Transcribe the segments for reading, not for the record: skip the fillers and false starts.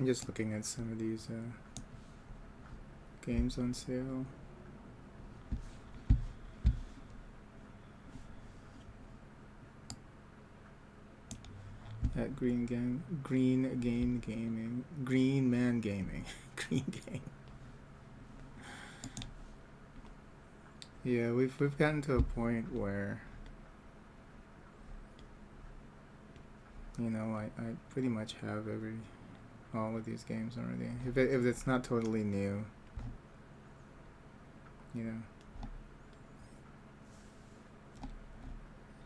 I'm just looking at some of these games on sale. At Green Man Gaming. Green Game. Yeah, we've gotten to a point where, you know, I pretty much have all of these games already. If it's not totally new, you know,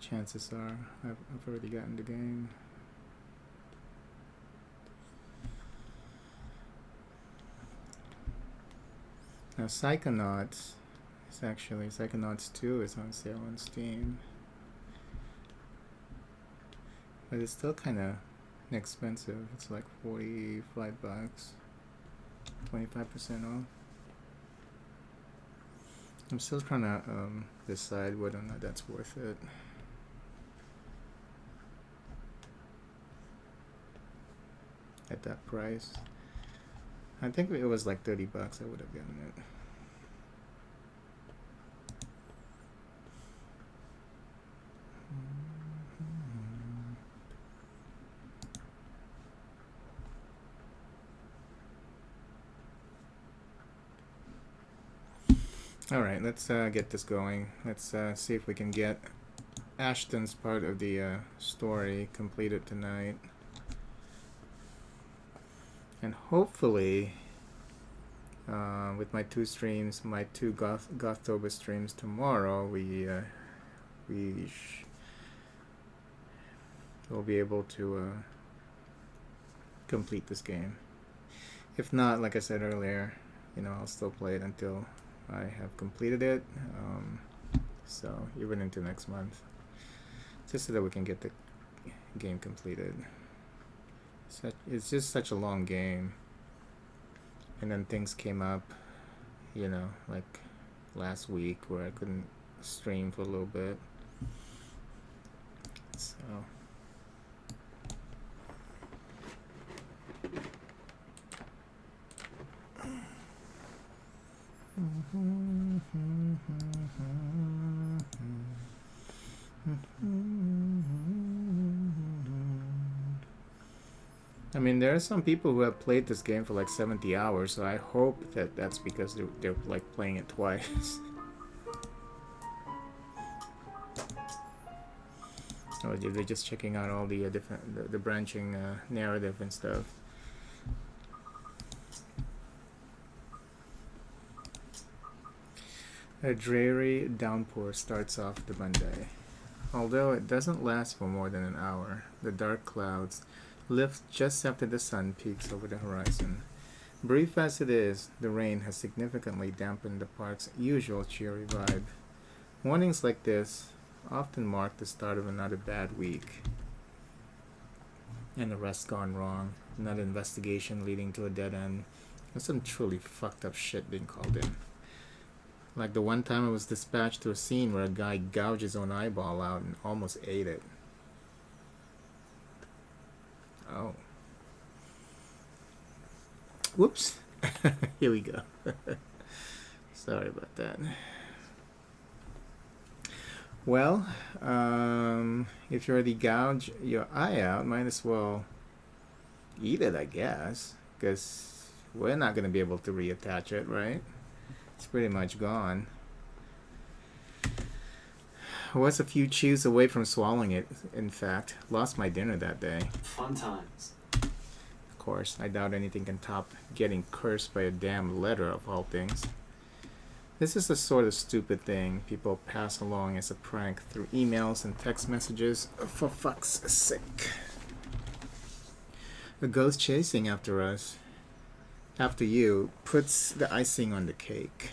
chances are I've already gotten the game. Now Psychonauts is actually Psychonauts 2 is on sale on Steam. But it's still kinda expensive. It's like $45. 25% off. I'm still trying to decide whether or not that's worth it. At that price. I think if it was like $30, I would have gotten it. All right, let's get this going. Let's see if we can get Ashton's part of the story completed tonight. And hopefully, with my two streams, my two Gothtober streams tomorrow, we'll be able to complete this game. If not, like I said earlier, you know, I'll still play it until I have completed it. So even into next month, just so that we can get the game completed. It's just such a long game, and then things came up, you know, like last week where I couldn't stream for a little bit. So I mean, there are some people who have played this game for like 70 hours, so I hope that that's because they're like playing it twice. Or they're just checking out all the different the branching narrative and stuff. A dreary downpour starts off the Monday. Although it doesn't last for more than an hour, the dark clouds lift just after the sun peaks over the horizon. Brief as it is, the rain has significantly dampened the park's usual cheery vibe. Mornings like this often mark the start of another bad week. An arrest gone wrong, another investigation leading to a dead end, and some truly fucked up shit being called in. Like the one time I was dispatched to a scene where a guy gouged his own eyeball out and almost ate it. Oh. Whoops. Here we go. Sorry about that. Well, if you already gouge your eye out, might as well eat it, I guess. Because we're not going to be able to reattach it, right? It's pretty much gone. I was a few chews away from swallowing it, in fact. Lost my dinner that day. Fun times. Of course, I doubt anything can top getting cursed by a damn letter of all things. This is the sort of stupid thing people pass along as a prank through emails and text messages, for fuck's sake. A ghost chasing after us, after you, puts the icing on the cake.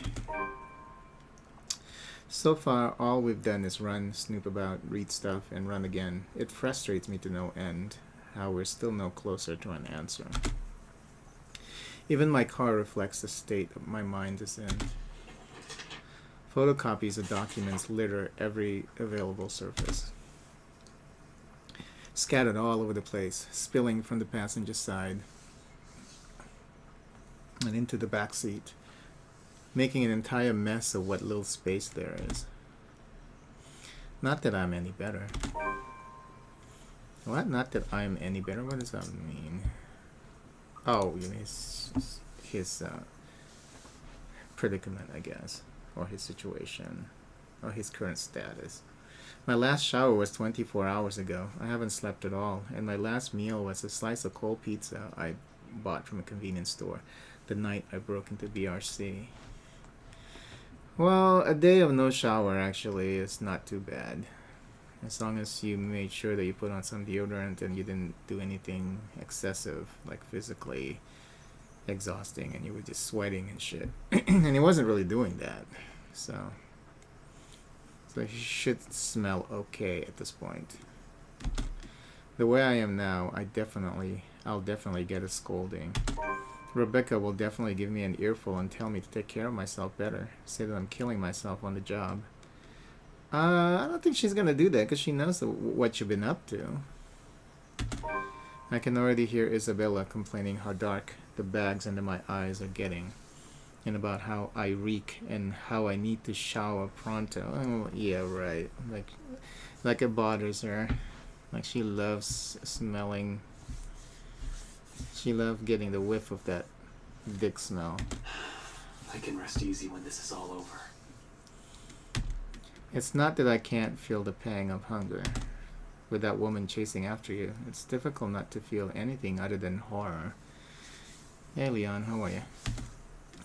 So far, all we've done is run, snoop about, read stuff, and run again. It frustrates me to no end how we're still no closer to an answer. Even my car reflects the state my mind is in. Photocopies of documents litter every available surface, scattered all over the place, spilling from the passenger side. and into the back seat, making an entire mess of what little space there is. Not that I'm any better. What? Not that I'm any better? What does that mean? Oh, you mean his predicament, I guess, or his situation, or his current status. My last shower was 24 hours ago. I haven't slept at all, and my last meal was a slice of cold pizza I bought from a convenience store the night I broke into BRC. Well, a day of no shower actually is not too bad. As long as you made sure that you put on some deodorant and you didn't do anything excessive, like physically exhausting, and you were just sweating and shit. And he wasn't really doing that. So he should smell okay at this point. The way I am now, I'll definitely get a scolding. Rebecca will definitely give me an earful and tell me to take care of myself better. Say that I'm killing myself on the job. I don't think she's gonna do that because she knows what you've been up to. I can already hear Isabella complaining how dark the bags under my eyes are getting, and about how I reek and how I need to shower pronto. Oh, yeah, right. Like it bothers her. Like she loves smelling. She loves getting the whiff of that dick smell. I can rest easy when this is all over. It's not that I can't feel the pang of hunger with that woman chasing after you. It's difficult not to feel anything other than horror. Hey Leon, how are you?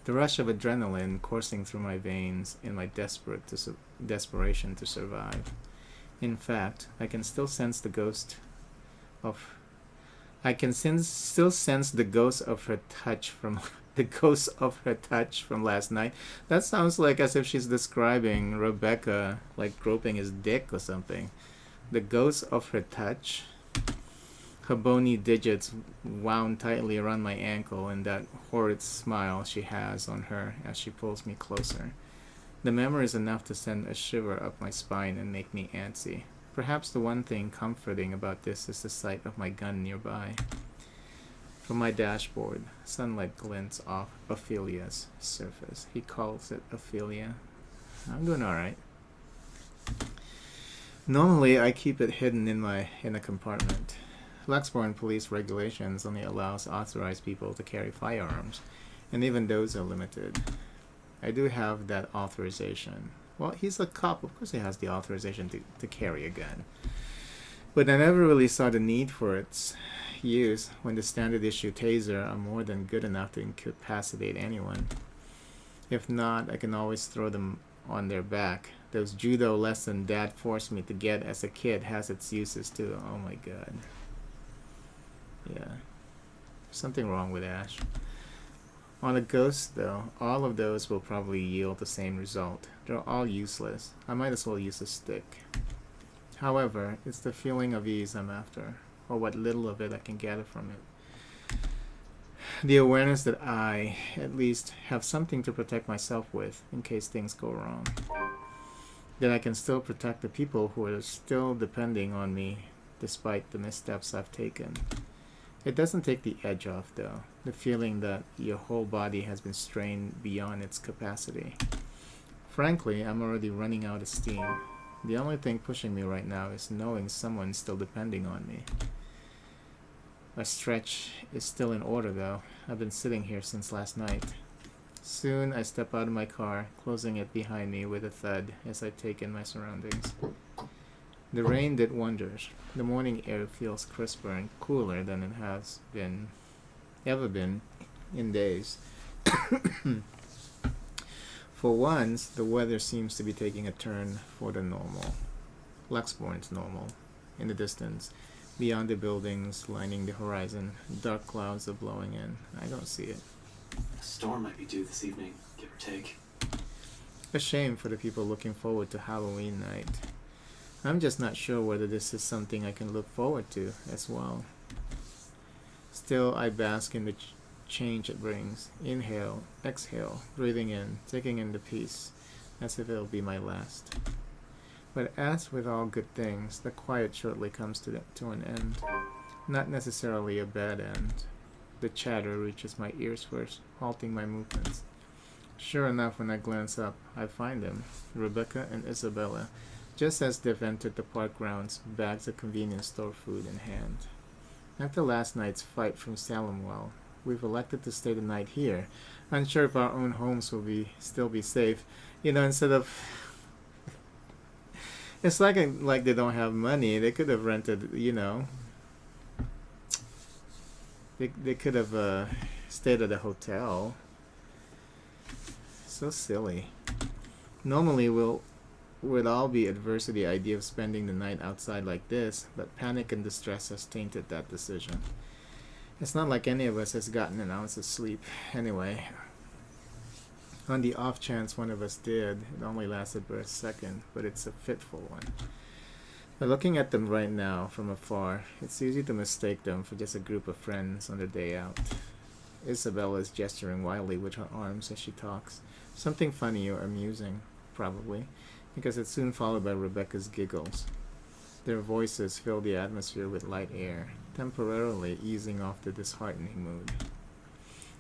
The rush of adrenaline coursing through my veins in my desperation to survive. In fact, I can still sense the ghost of... still sense the ghost of her touch from... the ghost of her touch from last night. That sounds like as if she's describing Rebecca like groping his dick or something. The ghost of her touch. Her bony digits wound tightly around my ankle and that horrid smile she has on her as she pulls me closer. The memory is enough to send a shiver up my spine and make me antsy. Perhaps the one thing comforting about this is the sight of my gun nearby. From my dashboard, sunlight glints off Ophelia's surface. He calls it Ophelia. I'm doing alright. Normally, I keep it hidden in a compartment. Luxembourg police regulations only allows authorized people to carry firearms, and even those are limited. I do have that authorization. Well, he's a cop. Of course he has the authorization to carry a gun. But I never really saw the need for its use when the standard issue taser are more than good enough to incapacitate anyone. If not, I can always throw them on their back. Those judo lesson Dad forced me to get as a kid has its uses too. Oh my god. Yeah. Something wrong with Ash. On a ghost though, all of those will probably yield the same result. They're all useless. I might as well use a stick. However, it's the feeling of ease I'm after, or what little of it I can gather from it. The awareness that I, at least, have something to protect myself with in case things go wrong. That I can still protect the people who are still depending on me despite the missteps I've taken. It doesn't take the edge off though, the feeling that your whole body has been strained beyond its capacity. Frankly, I'm already running out of steam. The only thing pushing me right now is knowing someone's still depending on me. My stretch is still in order though. I've been sitting here since last night. Soon I step out of my car, closing it behind me with a thud as I take in my surroundings. The rain did wonders. The morning air feels crisper and cooler than it has ever been in days. For once, the weather seems to be taking a turn for the normal. Luxembourg's normal. In the distance, beyond the buildings lining the horizon, dark clouds are blowing in. I don't see it. A storm might be due this evening, give or take. A shame for the people looking forward to Halloween night. I'm just not sure whether this is something I can look forward to as well. Still, I bask in the change it brings. Inhale, exhale, breathing in, taking in the peace, as if it'll be my last. But as with all good things, the quiet shortly comes to an end. Not necessarily a bad end. The chatter reaches my ears first, halting my movements. Sure enough, when I glance up, I find them, Rebecca and Isabella, just as they've entered the park grounds, bags of convenience store food in hand. After last night's fight from Salemwell, we've elected to stay the night here, unsure if our own homes will still be safe. Instead of it's like they don't have money. They could have rented. They could have stayed at a hotel. So silly. Normally, would all be adverse to the idea of spending the night outside like this, but panic and distress has tainted that decision. It's not like any of us has gotten an ounce of sleep. Anyway, on the off chance one of us did, it only lasted for a second, but it's a fitful one. But looking at them right now from afar, it's easy to mistake them for just a group of friends on their day out. Isabella is gesturing wildly with her arms as she talks. Something funny or amusing, probably, because it's soon followed by Rebecca's giggles. Their voices fill the atmosphere with light air, temporarily easing off the disheartening mood.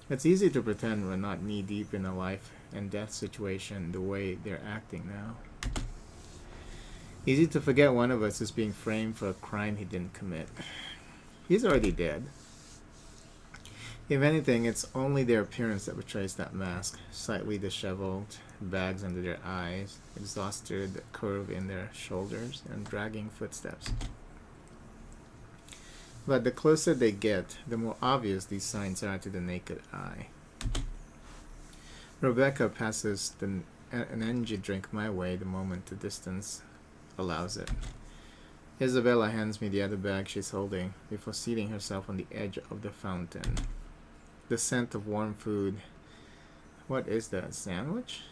It's easy to pretend we're not knee-deep in a life and death situation the way they're acting now. Easy to forget one of us is being framed for a crime he didn't commit. He's already dead. If anything, it's only their appearance that betrays that mask. Slightly disheveled, bags under their eyes, exhausted curve in their shoulders, and dragging footsteps. But the closer they get, the more obvious these signs are to the naked eye. Rebecca passes an energy drink my way the moment the distance allows it. Isabella hands me the other bag she's holding before seating herself on the edge of the fountain. The scent of warm food. What is that? Sandwich?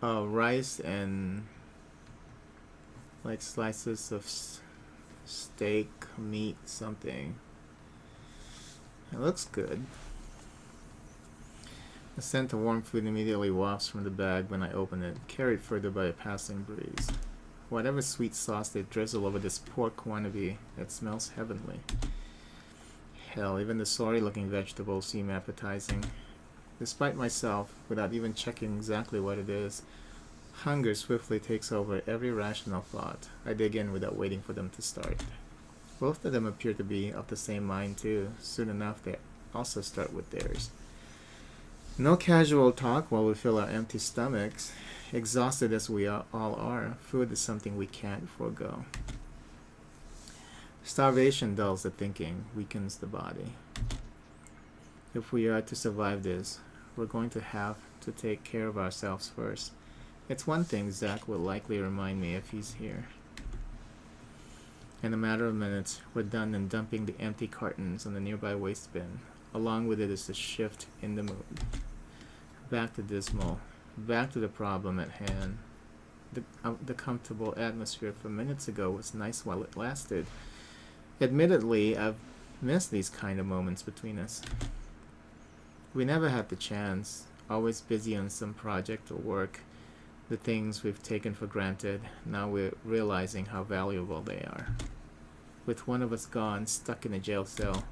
Rice and like slices of steak, meat, something. It looks good. The scent of warm food immediately wafts from the bag when I open it, carried further by a passing breeze. Whatever sweet sauce they drizzle over this pork wannabe, it smells heavenly. Hell, even the sorry-looking vegetables seem appetizing. Despite myself, without even checking exactly what it is, hunger swiftly takes over every rational thought. I dig in without waiting for them to start. Both of them appear to be of the same mind too. Soon enough, they also start with theirs. No casual talk while we fill our empty stomachs. Exhausted as we all are, food is something we can't forego. Starvation dulls the thinking, weakens the body. If we are to survive this, we're going to have to take care of ourselves first. It's one thing Zach will likely remind me if he's here. In a matter of minutes, we're done and dumping the empty cartons on the nearby waste bin. Along with it is the shift in the mood. Back to dismal. Back to the problem at hand. The comfortable atmosphere from minutes ago was nice while it lasted. Admittedly, I've missed these kind of moments between us. We never had the chance, always busy on some project or work. The things we've taken for granted, now we're realizing how valuable they are. With one of us gone, stuck in a jail cell,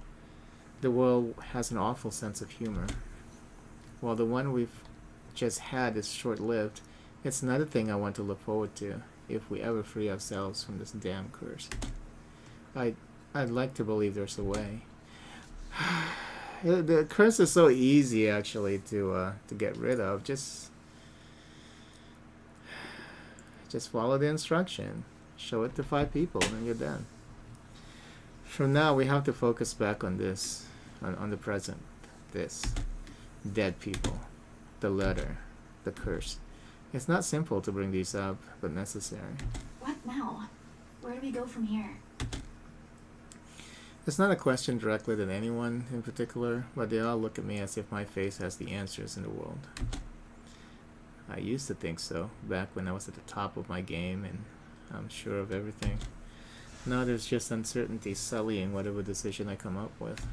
the world has an awful sense of humor. While the one we've just had is short-lived, it's another thing I want to look forward to, if we ever free ourselves from this damn curse. I'd like to believe there's a way. The curse is so easy, actually, to get rid of. Just follow the instruction. Show it to 5 people, and you're done. From now, we have to focus back on this, on the present. This. Dead people. The letter. The curse. It's not simple to bring these up, but necessary. What now? Where do we go from here? It's not a question directly at anyone in particular, but they all look at me as if my face has the answers in the world. I used to think so, back when I was at the top of my game and I'm sure of everything. Now there's just uncertainty sullying whatever decision I come up with.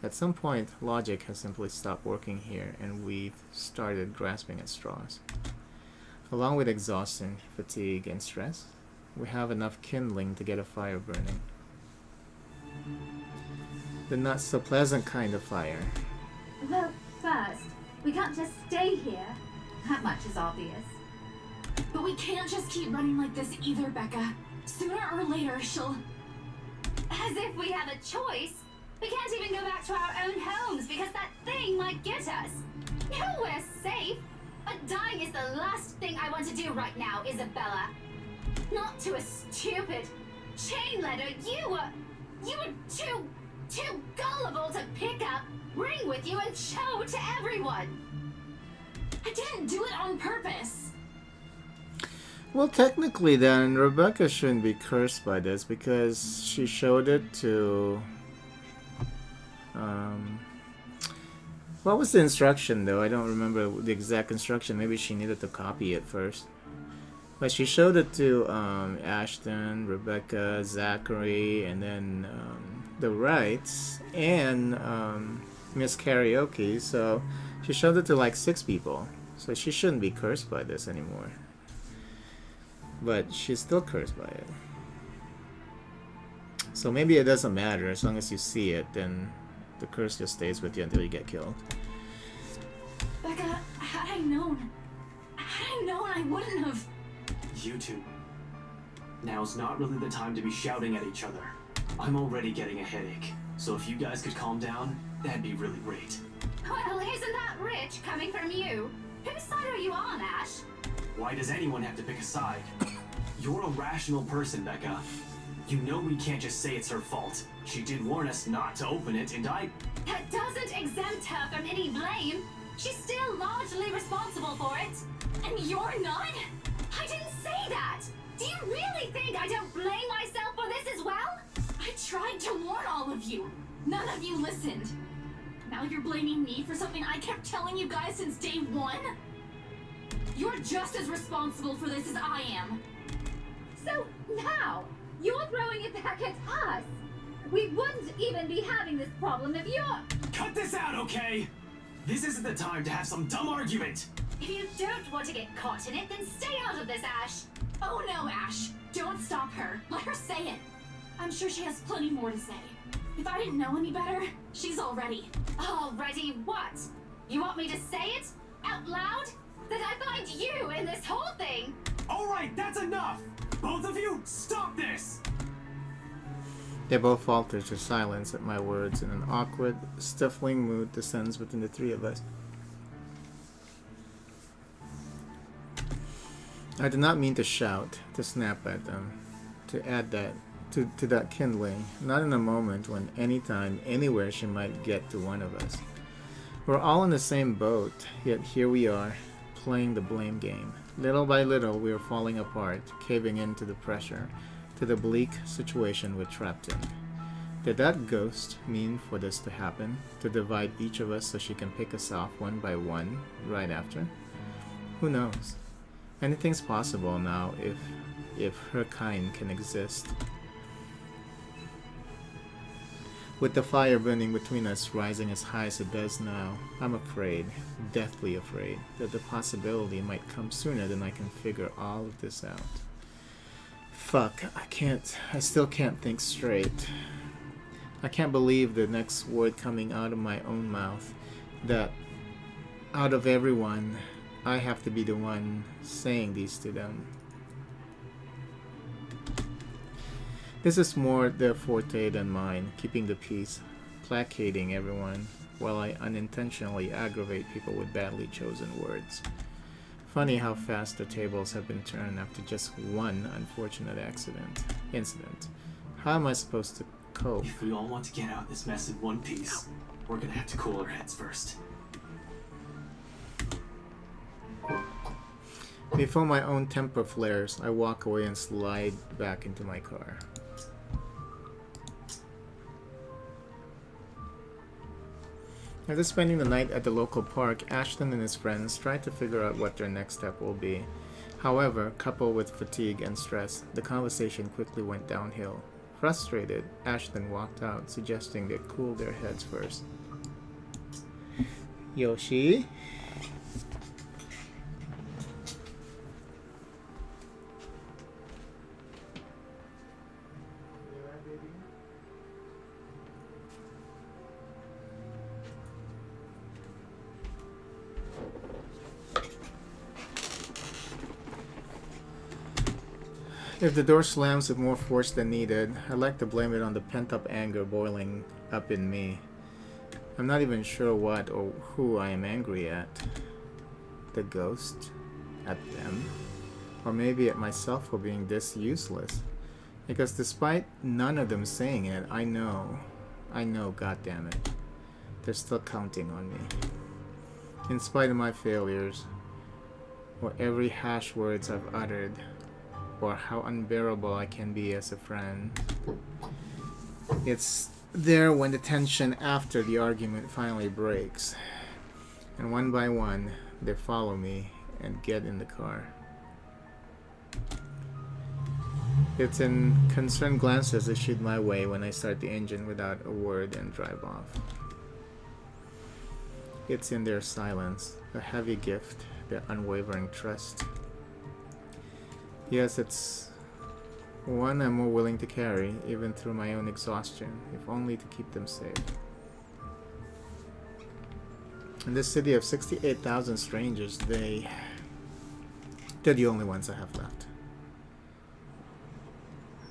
At some point, logic has simply stopped working here and we've started grasping at straws. Along with exhaustion, fatigue, and stress, we have enough kindling to get a fire burning. The not so pleasant kind of fire. Well, first, we can't just stay here. That much is obvious. But we can't just keep running like this either, Becca. Sooner or later, she'll... As if we have a choice. We can't even go back to our own homes because that thing might get us. No, we're safe. But dying is the last thing I want to do right now, Isabella. Not to a stupid chain letter. You were too gullible to pick up, bring with you, and show to everyone. I didn't do it on purpose. Well, technically then, Rebecca shouldn't be cursed by this because she showed it to... What was the instruction though? I don't remember the exact instruction. Maybe she needed to copy it first. But she showed it to Ashton, Rebecca, Zachary, and then the Wrights, and Miss Karaoke. So she showed it to like 6 people. So she shouldn't be cursed by this anymore. But she's still cursed by it. So maybe it doesn't matter. As long as you see it, then the curse just stays with you until you get killed. Becca, had I known, I wouldn't have... You two. Now's not really the time to be shouting at each other. I'm already getting a headache, so if you guys could calm down, that'd be really great. Well, isn't that rich coming from you? Whose side are you on, Ash? Why does anyone have to pick a side? You're a rational person, Becca. You know we can't just say it's her fault. She did warn us not to open it, and That doesn't exempt her from any blame. She's still largely responsible for it. And you're not? I didn't say that! Do you really think I don't blame myself for this as well? I tried to warn all of you. None of you listened. Now you're blaming me for something I kept telling you guys since day one? You're just as responsible for this as I am. So now, you're throwing it back at us. We wouldn't even be having this problem if you're... Cut this out, okay? This isn't the time to have some dumb argument. If you don't want to get caught in it, then stay out of this, Ash. Oh no, Ash. Don't stop her. Let her say it. I'm sure she has plenty more to say. If I didn't know any better, she's already. Already what? You want me to say it? Out loud? That I find you in this whole thing? Alright, that's enough! Both of you, stop this! They both falter to silence at my words, and an awkward, stifling mood descends within the 3 of us. I did not mean to shout, to snap at them, to add that to that kindling, not in a moment when anytime, anywhere she might get to one of us. We're all in the same boat, yet here we are, playing the blame game. Little by little, we are falling apart, caving into the pressure, to the bleak situation we're trapped in. Did that ghost mean for this to happen? To divide each of us so she can pick us off one by one, right after? Who knows? Anything's possible now if her kind can exist. With the fire burning between us rising as high as it does now, I'm afraid, deathly afraid, that the possibility might come sooner than I can figure all of this out. Fuck, I still can't think straight. I can't believe the next word coming out of my own mouth, that out of everyone, I have to be the one saying these to them. This is more their forte than mine, keeping the peace, placating everyone, while I unintentionally aggravate people with badly chosen words. Funny how fast the tables have been turned after just one unfortunate incident. How am I supposed to cope? If we all want to get out of this mess in one piece, we're gonna have to cool our heads first. Before my own temper flares, I walk away and slide back into my car. After spending the night at the local park, Ashton and his friends tried to figure out what their next step will be. However, coupled with fatigue and stress, the conversation quickly went downhill. Frustrated, Ashton walked out, suggesting they cool their heads first. Yoshi? If the door slams with more force than needed, I like to blame it on the pent-up anger boiling up in me. I'm not even sure what or who I am angry at. The ghost? At them? Or maybe at myself for being this useless. Because despite none of them saying it, I know, goddammit, they're still counting on me. In spite of my failures, or every harsh words I've uttered, or how unbearable I can be as a friend. It's there when the tension after the argument finally breaks. And one by one, they follow me and get in the car. It's in concerned glances they shoot my way when I start the engine without a word and drive off. It's in their silence, a heavy gift, their unwavering trust. Yes, it's one I'm more willing to carry, even through my own exhaustion, if only to keep them safe. In this city of 68,000 strangers, they're the only ones I have left.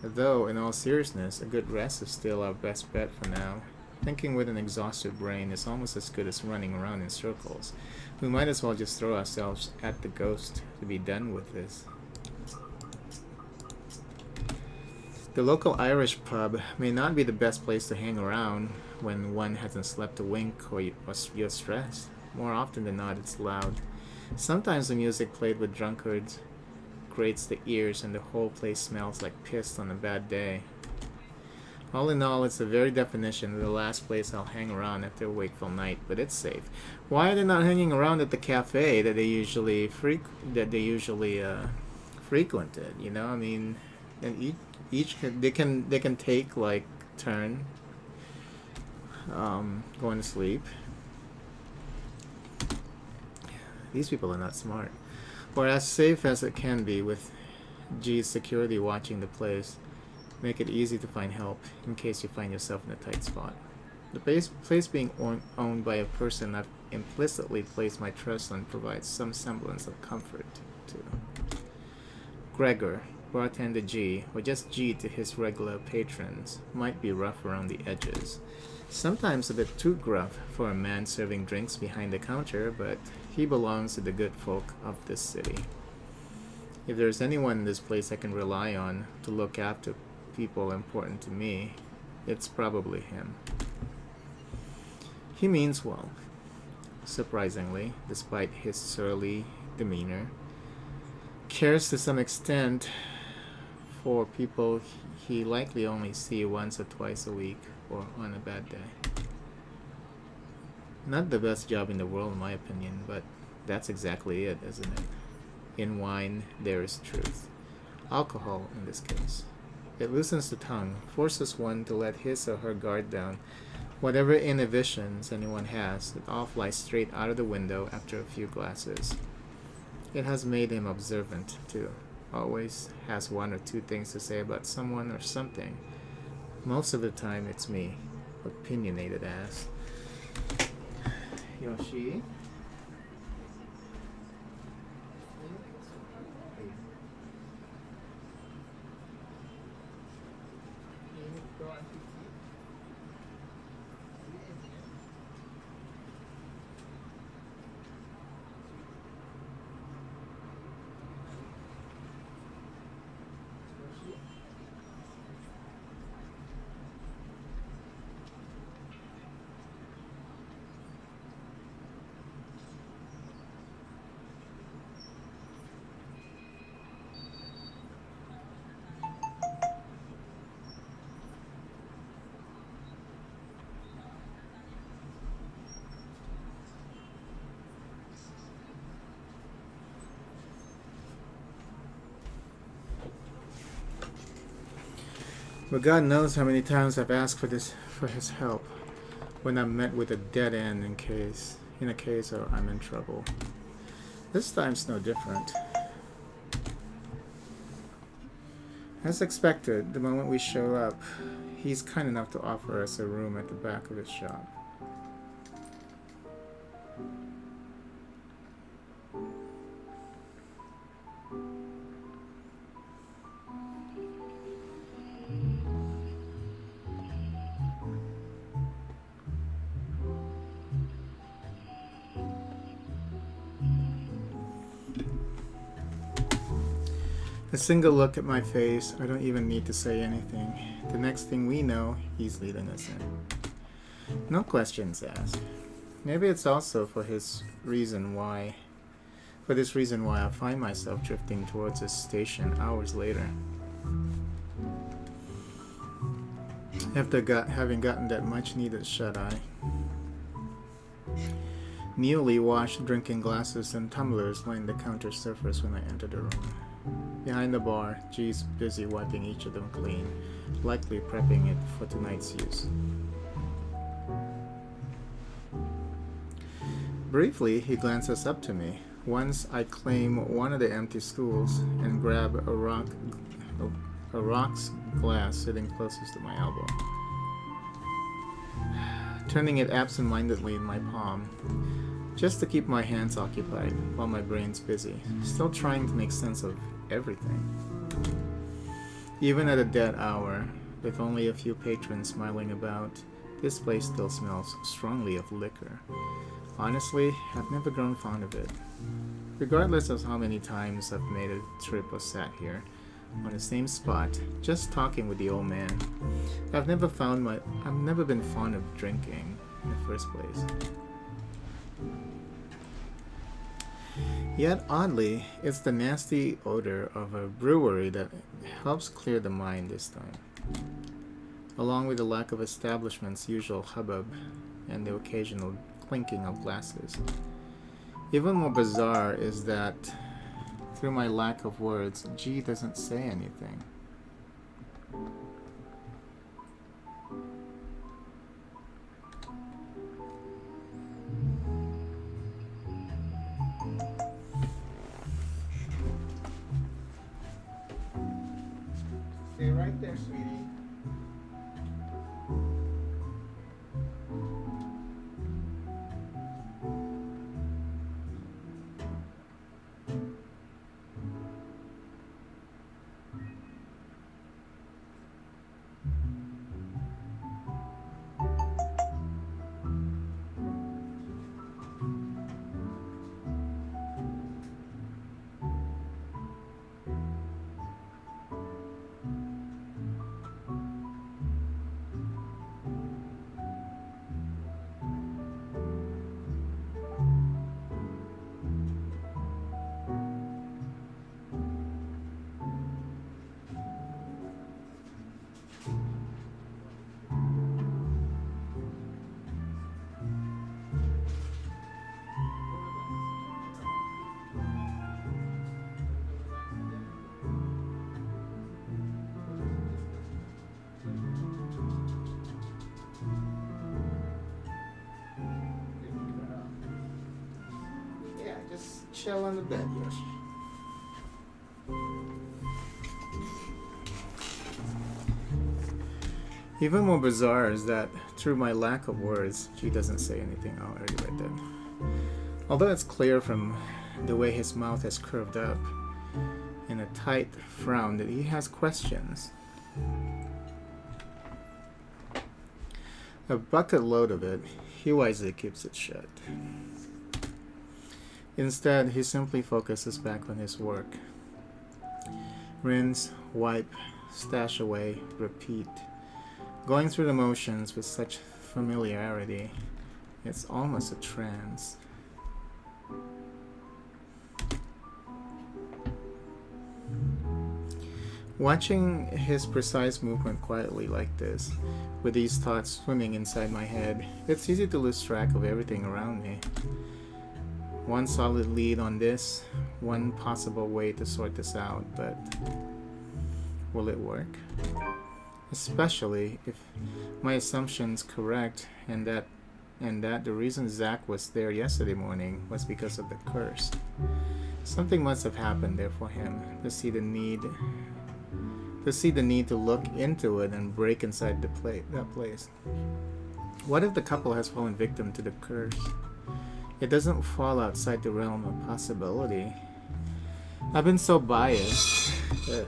Though, in all seriousness, a good rest is still our best bet for now. Thinking with an exhausted brain is almost as good as running around in circles. We might as well just throw ourselves at the ghost to be done with this. The local Irish pub may not be the best place to hang around when one hasn't slept a wink or you're stressed. More often than not, it's loud. Sometimes the music played with drunkards grates the ears and the whole place smells like piss on a bad day. All in all, it's the very definition of the last place I'll hang around after a wakeful night, but it's safe. Why are they not hanging around at the cafe that they usually frequented? You know, I mean, and each they can take like turn going to sleep. These people are not smart. Or as safe as it can be with G's security watching the place. Make it easy to find help in case you find yourself in a tight spot. The place being owned by a person I've implicitly placed my trust on provides some semblance of comfort to. Gregor, bartender G, or just G to his regular patrons, might be rough around the edges. Sometimes a bit too gruff for a man serving drinks behind the counter, but he belongs to the good folk of this city. If there's anyone in this place I can rely on to look after people important to me, it's probably him. He means well, surprisingly, despite his surly demeanor. Cares to some extent for people he likely only see once or twice a week or on a bad day. Not the best job in the world in my opinion, but that's exactly it, isn't it? In wine, there is truth. Alcohol, in this case. It loosens the tongue, forces one to let his or her guard down. Whatever inhibitions anyone has, it all flies straight out of the window after a few glasses. It has made him observant, too. Always has one or two things to say about someone or something. Most of the time, it's me. Opinionated ass. Yoshi? But God knows how many times I've asked for his help when I'm met with a dead end in a case or I'm in trouble. This time's no different. As expected, the moment we show up, he's kind enough to offer us a room at the back of his shop. A single look at my face, I don't even need to say anything. The next thing we know, he's leading us in. No questions asked. Maybe it's also for this reason why I find myself drifting towards this station hours later. After having gotten that much needed shut-eye. Newly washed drinking glasses and tumblers lined the counter surface when I entered the room. Behind the bar, G's busy wiping each of them clean, likely prepping it for tonight's use. Briefly, he glances up to me. Once I claim one of the empty stools and grab a rock's glass sitting closest to my elbow. Turning it absent-mindedly in my palm, just to keep my hands occupied while my brain's busy, still trying to make sense of everything. Even at a dead hour, with only a few patrons smiling about, this place still smells strongly of liquor. Honestly, I've never grown fond of it. Regardless of how many times I've made a trip or sat here, on the same spot, just talking with the old man, I've never been fond of drinking in the first place. Yet oddly, it's the nasty odor of a brewery that helps clear the mind this time, along with the lack of establishment's usual hubbub and the occasional clinking of glasses. Even more bizarre is that, through my lack of words, G doesn't say anything. Stay right there, sweetie. Just chill on the bed, Yoshi. Even more bizarre is that, through my lack of words, she doesn't say anything. I already read that. Although it's clear from the way his mouth has curved up in a tight frown that he has questions. A bucket load of it, he wisely keeps it shut. Instead, he simply focuses back on his work. Rinse, wipe, stash away, repeat. Going through the motions with such familiarity, it's almost a trance. Watching his precise movement quietly like this, with these thoughts swimming inside my head, it's easy to lose track of everything around me. One solid lead on this, one possible way to sort this out, but will it work? Especially if my assumption's correct and that the reason Zach was there yesterday morning was because of the curse. Something must have happened there for him to see the need to look into it and break inside that place. What if the couple has fallen victim to the curse? It doesn't fall outside the realm of possibility. I've been so biased,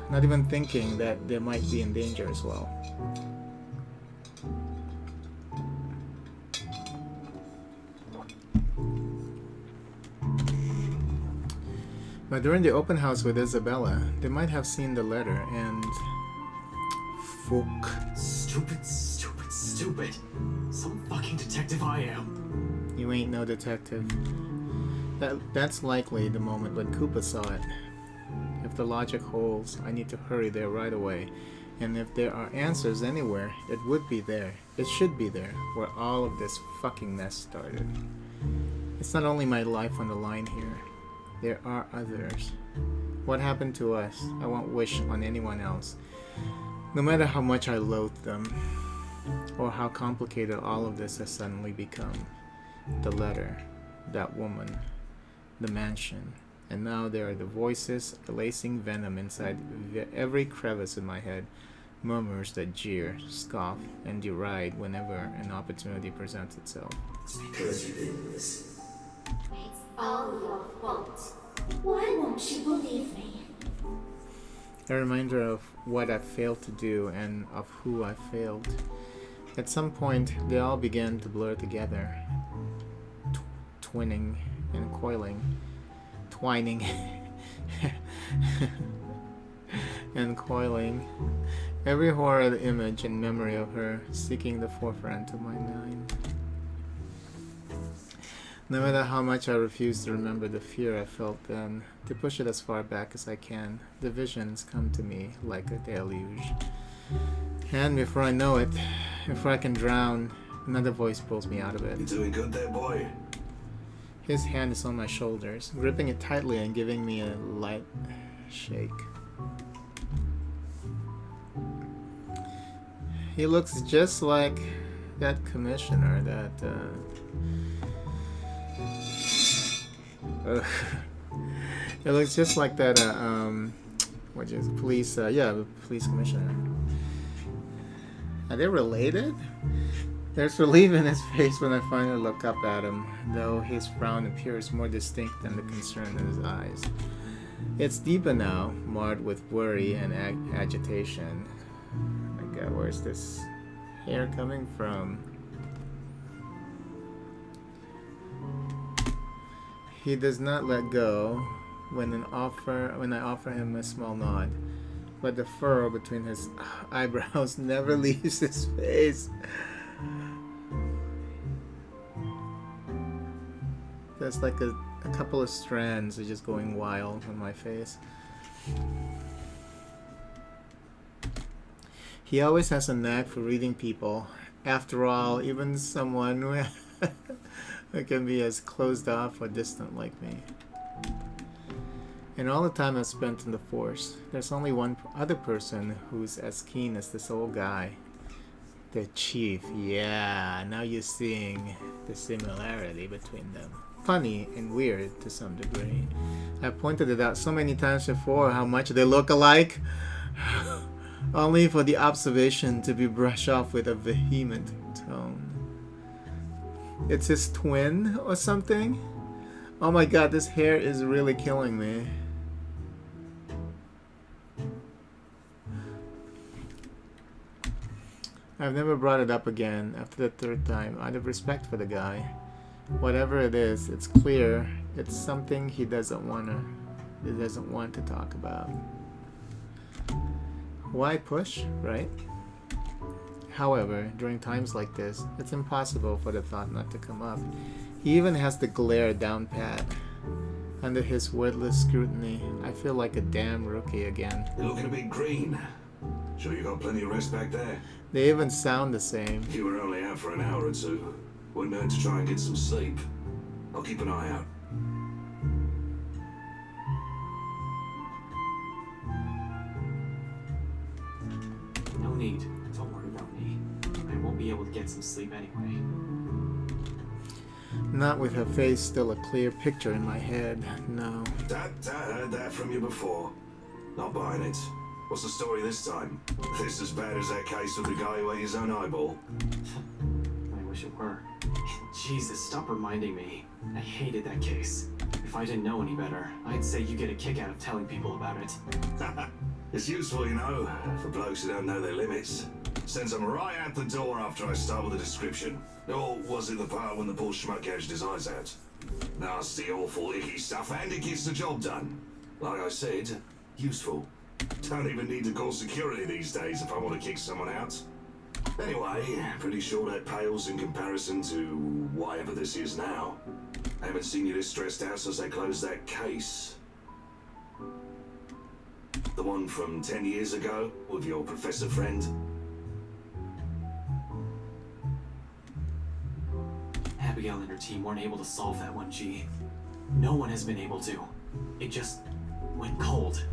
not even thinking that they might be in danger as well. But during the open house with Isabella, they might have seen the letter and... Fuck. Stupid, stupid, stupid. Some fucking detective I am. You ain't no detective. That's likely the moment when Koopa saw it. If the logic holds, I need to hurry there right away. And if there are answers anywhere, it would be there. It should be there, where all of this fucking mess started. It's not only my life on the line here. There are others. What happened to us, I won't wish on anyone else. No matter how much I loathe them, or how complicated all of this has suddenly become. The letter, that woman, the mansion, and now there are the voices lacing venom inside every crevice in my head, murmurs that jeer, scoff, and deride whenever an opportunity presents itself. It's because you did this. It's all your fault. Why won't you believe me? A reminder of what I failed to do and of who I failed. At some point, they all began to blur together, twinning and coiling, twining and coiling. Every horrid image and memory of her seeking the forefront of my mind. No matter how much I refuse to remember the fear I felt then, to push it as far back as I can, the visions come to me like a deluge. And before I know it, before I can drown, another voice pulls me out of it. You're doing good there, boy. His hand is on my shoulders, gripping it tightly and giving me a light shake. He looks just like that commissioner that, it looks just like that, what is it? Police, the police commissioner. Are they related? There's relief in his face when I finally look up at him, though his frown appears more distinct than the concern in his eyes. It's deeper now, marred with worry and agitation. My God, where's this hair coming from? He does not let go when I offer him a small nod, but the furrow between his eyebrows never leaves his face. There's like a couple of strands are just going wild on my face. He always has a knack for reading people. After all, even someone who can be as closed off or distant like me. In all the time I've spent in the Force, there's only one other person who's as keen as this old guy. The Chief. Yeah, now you're seeing the similarity between them. Funny and weird to some degree. I've pointed it out so many times before how much they look alike. Only for the observation to be brushed off with a vehement tone. It's his twin or something? Oh my God, this hair is really killing me. I've never brought it up again after the third time, out of respect for the guy. Whatever it is, it's clear it's something he doesn't want to talk about. Why push, right? However, during times like this, it's impossible for the thought not to come up. He even has the glare down pat. Under his wordless scrutiny, I feel like a damn rookie again. You're looking a bit green. Sure you got plenty of rest back there? They even sound the same. You were only out for an hour or two. Wouldn't hurt to try and get some sleep. I'll keep an eye out. No need. Don't worry about me. I won't be able to get some sleep anyway. Not with her face still a clear picture in my head, no. Dad heard that from you before. Not buying it. What's the story this time? This as bad as that case with the guy who ate his own eyeball? I wish it were. Jesus, stop reminding me. I hated that case. If I didn't know any better, I'd say you get a kick out of telling people about it. It's useful, you know, for blokes who don't know their limits. Sends them right out the door after I start with the description. Or was it the part when the poor schmuck gouged his eyes out? Nasty, awful, icky stuff, and it gets the job done. Like I said, useful. Don't even need to call security these days if I want to kick someone out. Anyway, pretty sure that pales in comparison to whatever this is now. I haven't seen you this stressed out since they closed that case. The one from 10 years ago with your professor friend. Abigail and her team weren't able to solve that one, G. No one has been able to. It just went cold.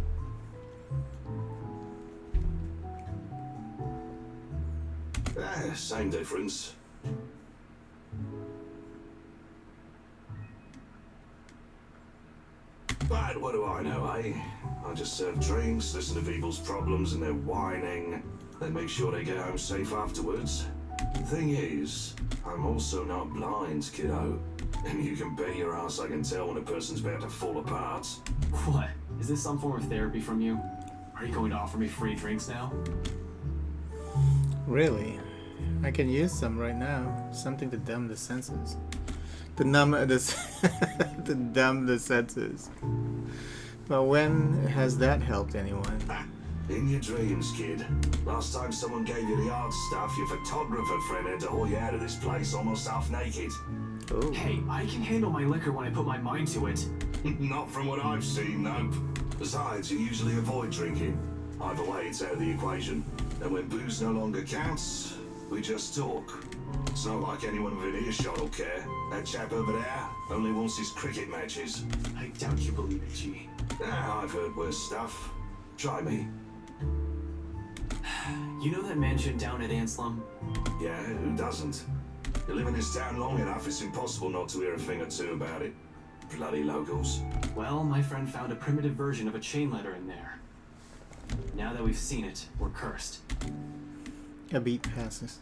Same difference. But what do I know, eh? I just serve drinks, listen to people's problems and their whining, then make sure they get home safe afterwards. Thing is, I'm also not blind, kiddo. And you can bet your ass I can tell when a person's about to fall apart. What? Is this some form of therapy from you? Are you going to offer me free drinks now? Really? I can use some right now. Something to numb the senses. To numb the to numb the senses. But when has that helped anyone? In your dreams, kid. Last time someone gave you the art stuff, your photographer friend had to haul you out of this place almost half naked. Ooh. Hey, I can handle my liquor when I put my mind to it. Not from what I've seen, nope. Besides, you usually avoid drinking. Either way, it's out of the equation. And when booze no longer counts, we just talk. It's not like anyone within earshot will care. That chap over there only wants his cricket matches. I doubt you believe it, G. I've heard worse stuff. Try me. You know that mansion down at Anslum? Yeah, who doesn't? You live in this town long enough, it's impossible not to hear a thing or two about it. Bloody locals. Well, my friend found a primitive version of a chain letter in there. Now that we've seen it, we're cursed. A beat passes.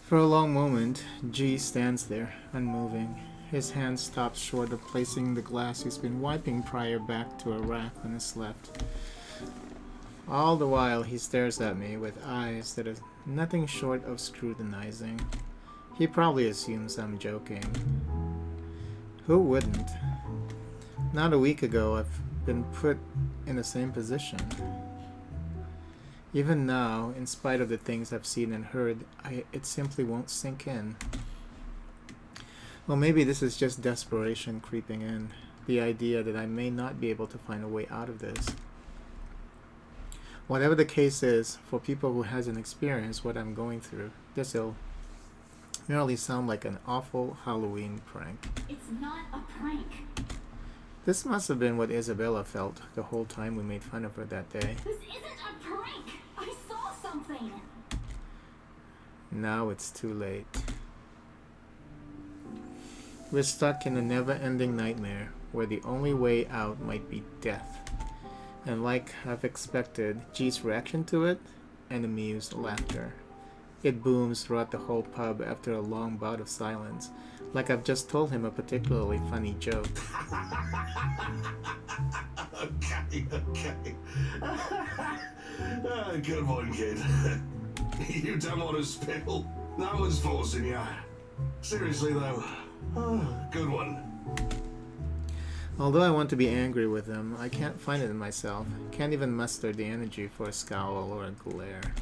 For a long moment, G stands there, unmoving. His hand stops short of placing the glass he's been wiping prior back to a rack on his left. All the while, he stares at me with eyes that are nothing short of scrutinizing. He probably assumes I'm joking. Who wouldn't? Not a week ago, I've been put in the same position. Even now, in spite of the things I've seen and heard, it simply won't sink in. Well, maybe this is just desperation creeping in. The idea that I may not be able to find a way out of this. Whatever the case is, for people who hasn't experienced what I'm going through, this'll merely sound like an awful Halloween prank. It's not a prank. This must have been what Isabella felt the whole time we made fun of her that day. This isn't a prank. I saw something. Now it's too late. We're stuck in a never-ending nightmare where the only way out might be death. And like I've expected, G's reaction to it, and amused laughter. It booms throughout the whole pub after a long bout of silence, like I've just told him a particularly funny joke. Okay. Good one, kid. You don't want to spill. No one's forcing you. Seriously, though. Good one. Although I want to be angry with him, I can't find it in myself. Can't even muster the energy for a scowl or a glare.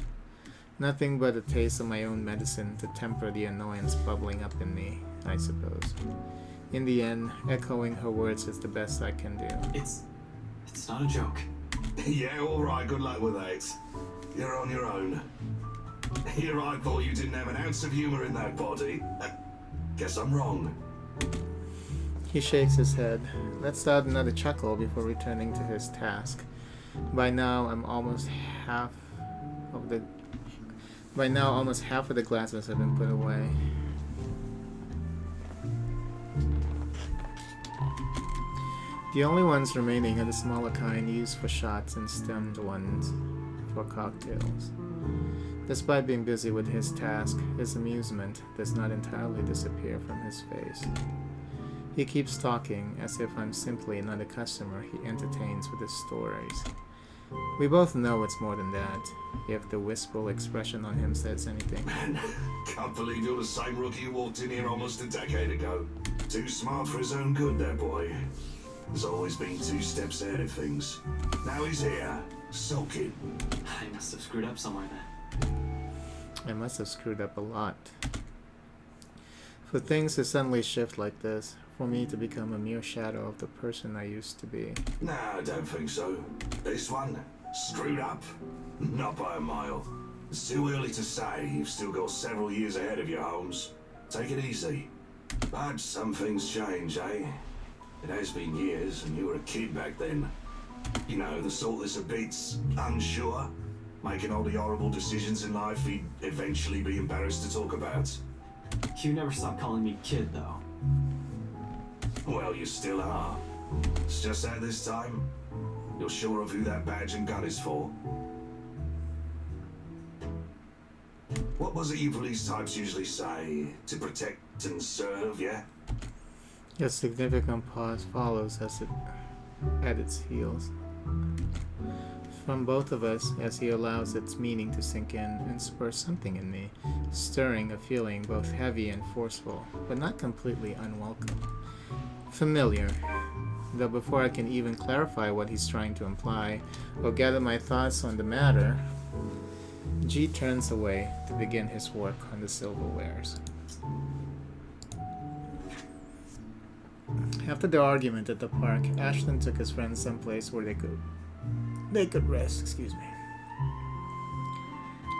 Nothing but a taste of my own medicine to temper the annoyance bubbling up in me, I suppose. In the end, echoing her words is the best I can do. It's not a joke. Yeah, alright, good luck with that. You're on your own. Here I thought you didn't have an ounce of humor in that body. Guess I'm wrong. He shakes his head, lets out another chuckle before returning to his task. By now, almost half of the glasses have been put away. The only ones remaining are the smaller kind used for shots and stemmed ones for cocktails. Despite being busy with his task, his amusement does not entirely disappear from his face. He keeps talking as if I'm simply another customer he entertains with his stories. We both know it's more than that, if the wistful expression on him says anything. Man, can't believe you're the same rookie who walked in here almost a decade ago. Too smart for his own good, that boy. has always been 2 steps ahead of things. Now he's here, sulking. I must have screwed up somewhere then. I must have screwed up a lot. For things to suddenly shift like this, for me to become a mere shadow of the person I used to be. Nah, I don't think so. This one, screwed up. Not by a mile. It's too early to say. You've still got several years ahead of you, Holmes. Take it easy. But some things change, eh? It has been years, and you were a kid back then. You know, the sort that's a bit unsure, making all the horrible decisions in life he'd eventually be embarrassed to talk about. You never stopped calling me kid, though. Well, you still are. It's just that this time, you're sure of who that badge and gun is for. What was it you police types usually say? To protect and serve, yeah? A significant pause follows as it at its heels. From both of us, as he allows its meaning to sink in and spur something in me, stirring a feeling both heavy and forceful, but not completely unwelcome. Familiar, though before I can even clarify what he's trying to imply or gather my thoughts on the matter, G turns away to begin his work on the silverwares. After the argument at the park, Ashton took his friends someplace where they could rest, excuse me.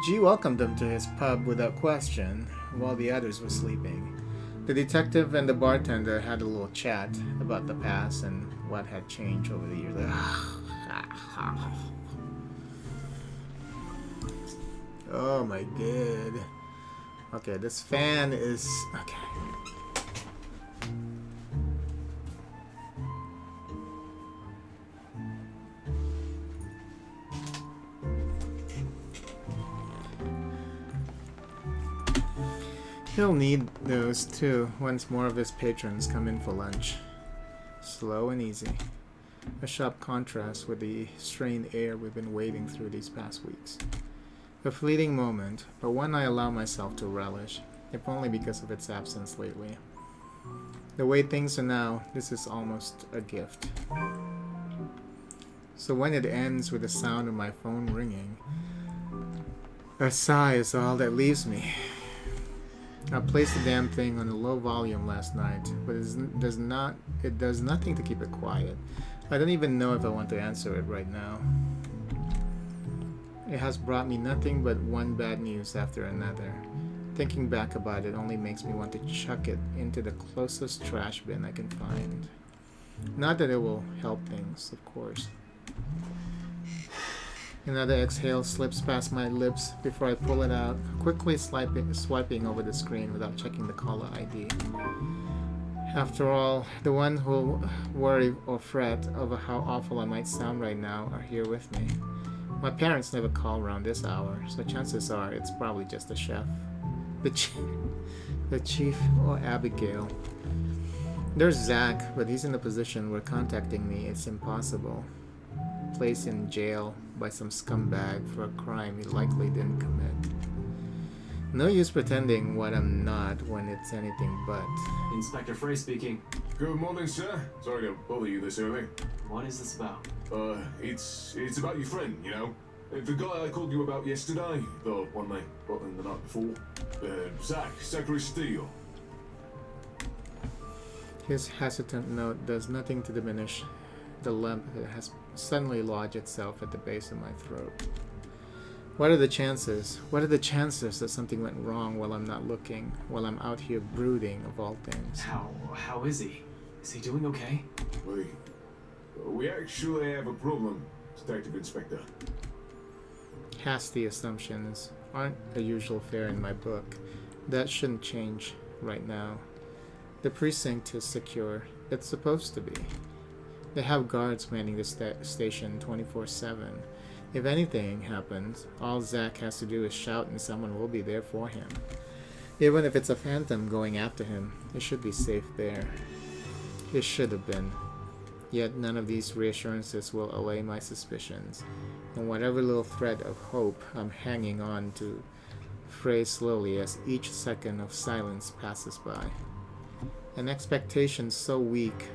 G welcomed them to his pub without question, while the others were sleeping. The detective and the bartender had a little chat about the past and what had changed over the years. Oh my god. Okay, this fan is... okay. He'll need those too once more of his patrons come in for lunch. Slow and easy. A sharp contrast with the strained air we've been wading through these past weeks. A fleeting moment, but one I allow myself to relish, if only because of its absence lately. The way things are now, this is almost a gift. So when it ends with the sound of my phone ringing, a sigh is all that leaves me. I placed the damn thing on a low volume last night, but it does nothing to keep it quiet. I don't even know if I want to answer it right now. It has brought me nothing but one bad news after another. Thinking back about it only makes me want to chuck it into the closest trash bin I can find. Not that it will help things, of course. Another exhale slips past my lips before I pull it out, quickly swiping over the screen without checking the caller ID. After all, the one who'll worry or fret over how awful I might sound right now are here with me. My parents never call around this hour, so chances are it's probably just the chef. The chief or Abigail. There's Zach, but he's in a position where contacting me is impossible. Placed in jail by some scumbag for a crime he likely didn't commit. No use pretending what I'm not when it's anything but. Inspector Frey speaking. Good morning, sir. Sorry to bother you this early. What is this about? It's about your friend, you know? The guy I called you about yesterday, the one they got in the night before. Zachary Steele. His hesitant note does nothing to diminish the lump that has suddenly lodged itself at the base of my throat. What are the chances? What are the chances that something went wrong while I'm not looking, while I'm out here brooding of all things? How is he? Is he doing okay? We actually have a problem, Detective Inspector. Hasty assumptions aren't a usual fare in my book. That shouldn't change right now. The precinct is secure. It's supposed to be. They have guards manning the station 24/7. If anything happens, all Zach has to do is shout and someone will be there for him. Even if it's a phantom going after him, it should be safe there. It should have been. Yet none of these reassurances will allay my suspicions, and whatever little thread of hope I'm hanging on to frays slowly as each second of silence passes by. An expectation so weak,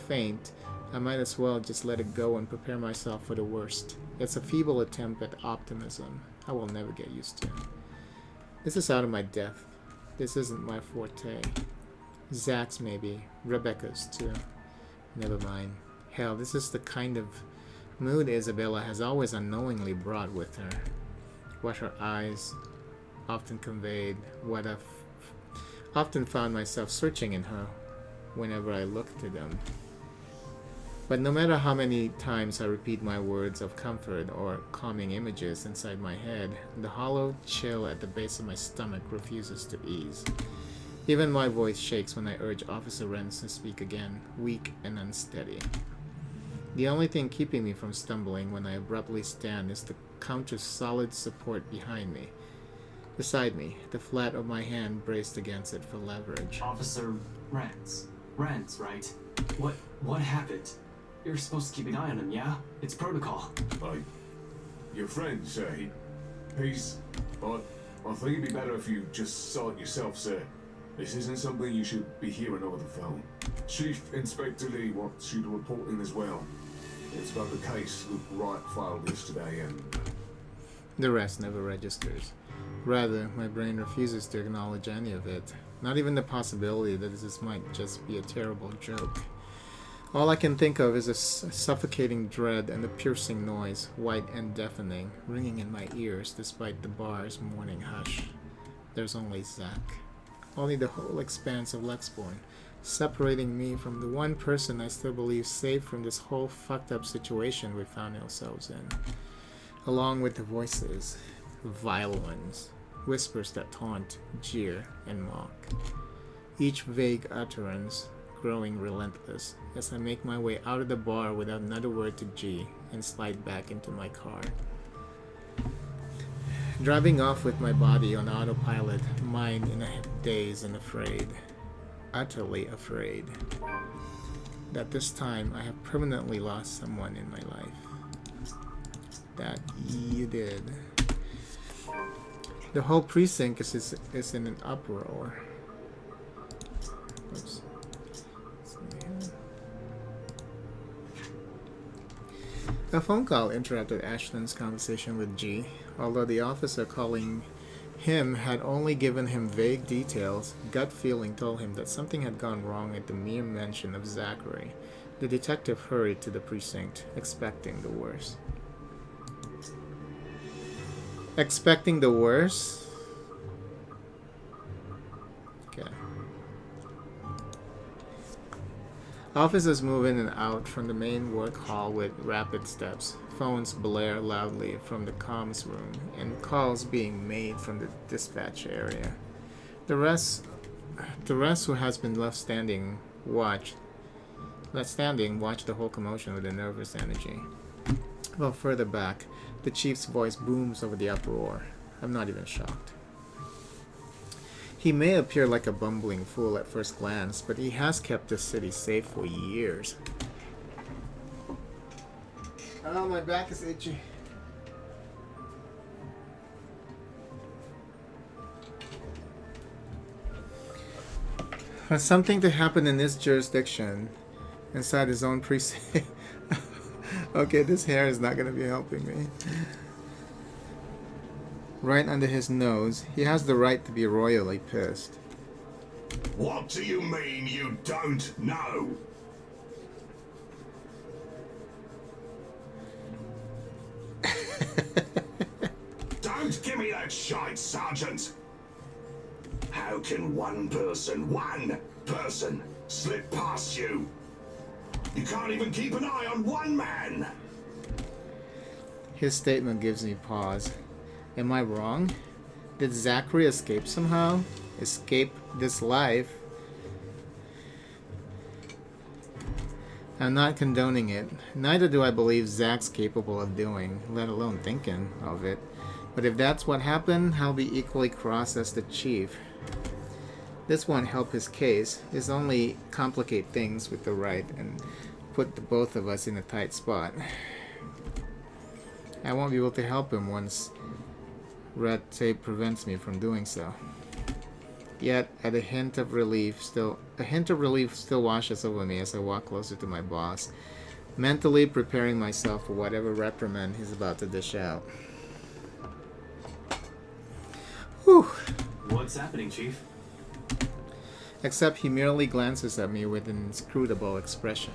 faint, I might as well just let it go and prepare myself for the worst. It's a feeble attempt at optimism I will never get used to. This is out of my depth. This isn't my forte. Zach's maybe. Rebecca's too. Never mind. Hell, this is the kind of mood Isabella has always unknowingly brought with her. What her eyes often conveyed, what I've often found myself searching in her whenever I looked to them. But no matter how many times I repeat my words of comfort or calming images inside my head, the hollow chill at the base of my stomach refuses to ease. Even my voice shakes when I urge Officer Renz to speak again, weak and unsteady. The only thing keeping me from stumbling when I abruptly stand is the counter's solid support behind me. Beside me, the flat of my hand braced against it for leverage. Officer Renz. Renz, right? What happened? You're supposed to keep an eye on him, yeah? It's protocol. Your friend, sir, he's... I think it'd be better if you just saw it yourself, sir. This isn't something you should be hearing over the phone. Chief Inspector Lee wants you to report in as well. It's about the case Luke Wright filed yesterday and... The rest never registers. Rather, my brain refuses to acknowledge any of it. Not even the possibility that this might just be a terrible joke. All I can think of is a suffocating dread and a piercing noise, white and deafening, ringing in my ears despite the bar's morning hush. There's only Zach. Only the whole expanse of Lexborn, separating me from the one person I still believe safe from this whole fucked up situation we found ourselves in. Along with the voices, vile ones, whispers that taunt, jeer, and mock. Each vague utterance growing relentless as I make my way out of the bar without another word to G and slide back into my car. Driving off with my body on autopilot, mind in a daze and afraid, utterly afraid, that this time I have permanently lost someone in my life. That you did. The whole precinct is in an uproar. Oops. A phone call interrupted Ashton's conversation with G. Although the officer calling him had only given him vague details, gut feeling told him that something had gone wrong at the mere mention of Zachary. The detective hurried to the precinct, expecting the worst. Expecting the worst? Okay. Officers move in and out from the main work hall with rapid steps. Phones blare loudly from the comms room, and calls being made from the dispatch area. The rest who has been left standing watch the whole commotion with a nervous energy. Well, further back, the chief's voice booms over the uproar. I'm not even shocked. He may appear like a bumbling fool at first glance, but he has kept this city safe for years. Oh, my back is itchy. For something to happen in this jurisdiction, inside his own precinct. Okay, this hair is not going to be helping me. Right under his nose, he has the right to be royally pissed. What do you mean you don't know? Don't give me that shite, Sergeant! How can one person, slip past you? You can't even keep an eye on one man! His statement gives me pause. Am I wrong? Did Zachary escape somehow? Escape this life? I'm not condoning it. Neither do I believe Zach's capable of doing, let alone thinking of it. But if that's what happened, I'll be equally cross as the chief. This won't help his case. It's only complicate things with the right and put the both of us in a tight spot. I won't be able to help him once red tape prevents me from doing so. Yet, a hint of relief still washes over me as I walk closer to my boss, mentally preparing myself for whatever reprimand he's about to dish out. Whew. What's happening, Chief? Except he merely glances at me with an inscrutable expression.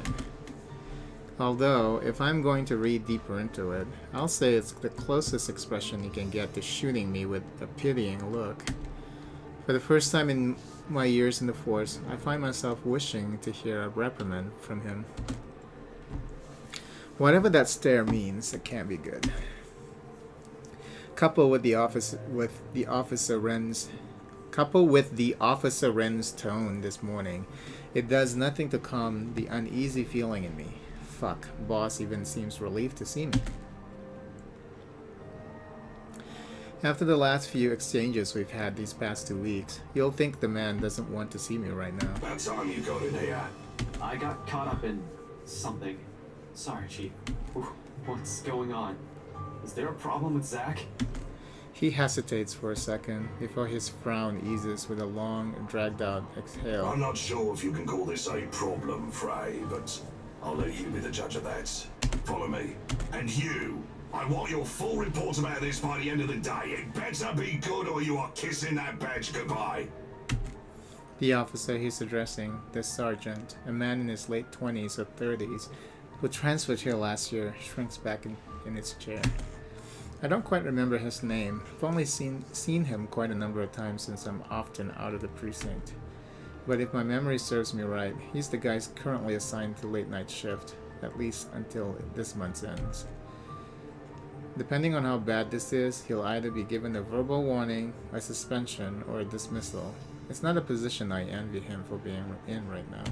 Although, if I'm going to read deeper into it, I'll say it's the closest expression he can get to shooting me with a pitying look. For the first time in my years in the Force, I find myself wishing to hear a reprimand from him. Whatever that stare means, it can't be good. Coupled with the officer Ren's tone this morning, it does nothing to calm the uneasy feeling in me. Fuck, boss even seems relieved to see me. After the last few exchanges we've had these past 2 weeks, you'll think the man doesn't want to see me right now. About time you got in here. I got caught up in something. Sorry, Chief. What's going on? Is there a problem with Zach? He hesitates for a second before his frown eases with a long, dragged-out exhale. I'm not sure if you can call this a problem, Frey, but I'll let you be the judge of that. Follow me. And you, I want your full report about this by the end of the day. It better be good or you are kissing that badge goodbye. The officer he's addressing, the sergeant, a man in his late 20s or 30s, who transferred here last year, shrinks back in his chair. I don't quite remember his name. I've only seen him quite a number of times since I'm often out of the precinct. But if my memory serves me right, he's the guy currently assigned to late night shift, at least until this month's ends. Depending on how bad this is, he'll either be given a verbal warning, a suspension, or a dismissal. It's not a position I envy him for being in right now.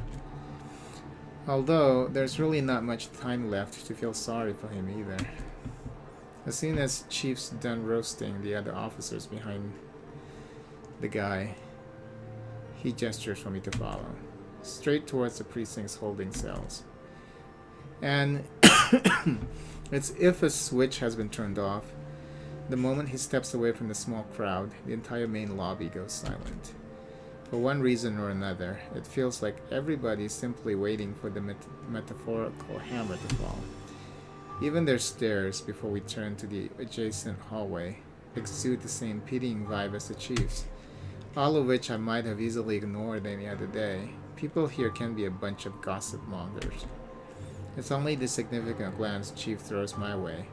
Although, there's really not much time left to feel sorry for him either. As soon as Chief's done roasting the other officers behind the guy, he gestures for me to follow, straight towards the precinct's holding cells. And it's if a switch has been turned off. The moment he steps away from the small crowd, the entire main lobby goes silent. For one reason or another, it feels like everybody's simply waiting for the metaphorical hammer to fall. Even their stares before we turn to the adjacent hallway exude the same pitying vibe as the Chief's, all of which I might have easily ignored any other day. People here can be a bunch of gossip mongers. It's only the significant glance Chief throws my way,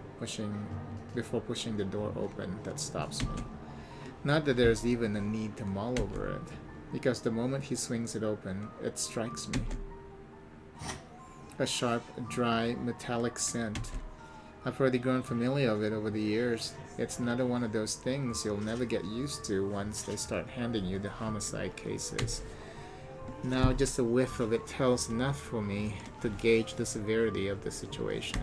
before pushing the door open, that stops me. Not that there's even a need to mull over it, because the moment he swings it open, it strikes me. A sharp, dry, metallic scent. I've already grown familiar with it over the years. It's another one of those things you'll never get used to once they start handing you the homicide cases. Now just a whiff of it tells enough for me to gauge the severity of the situation.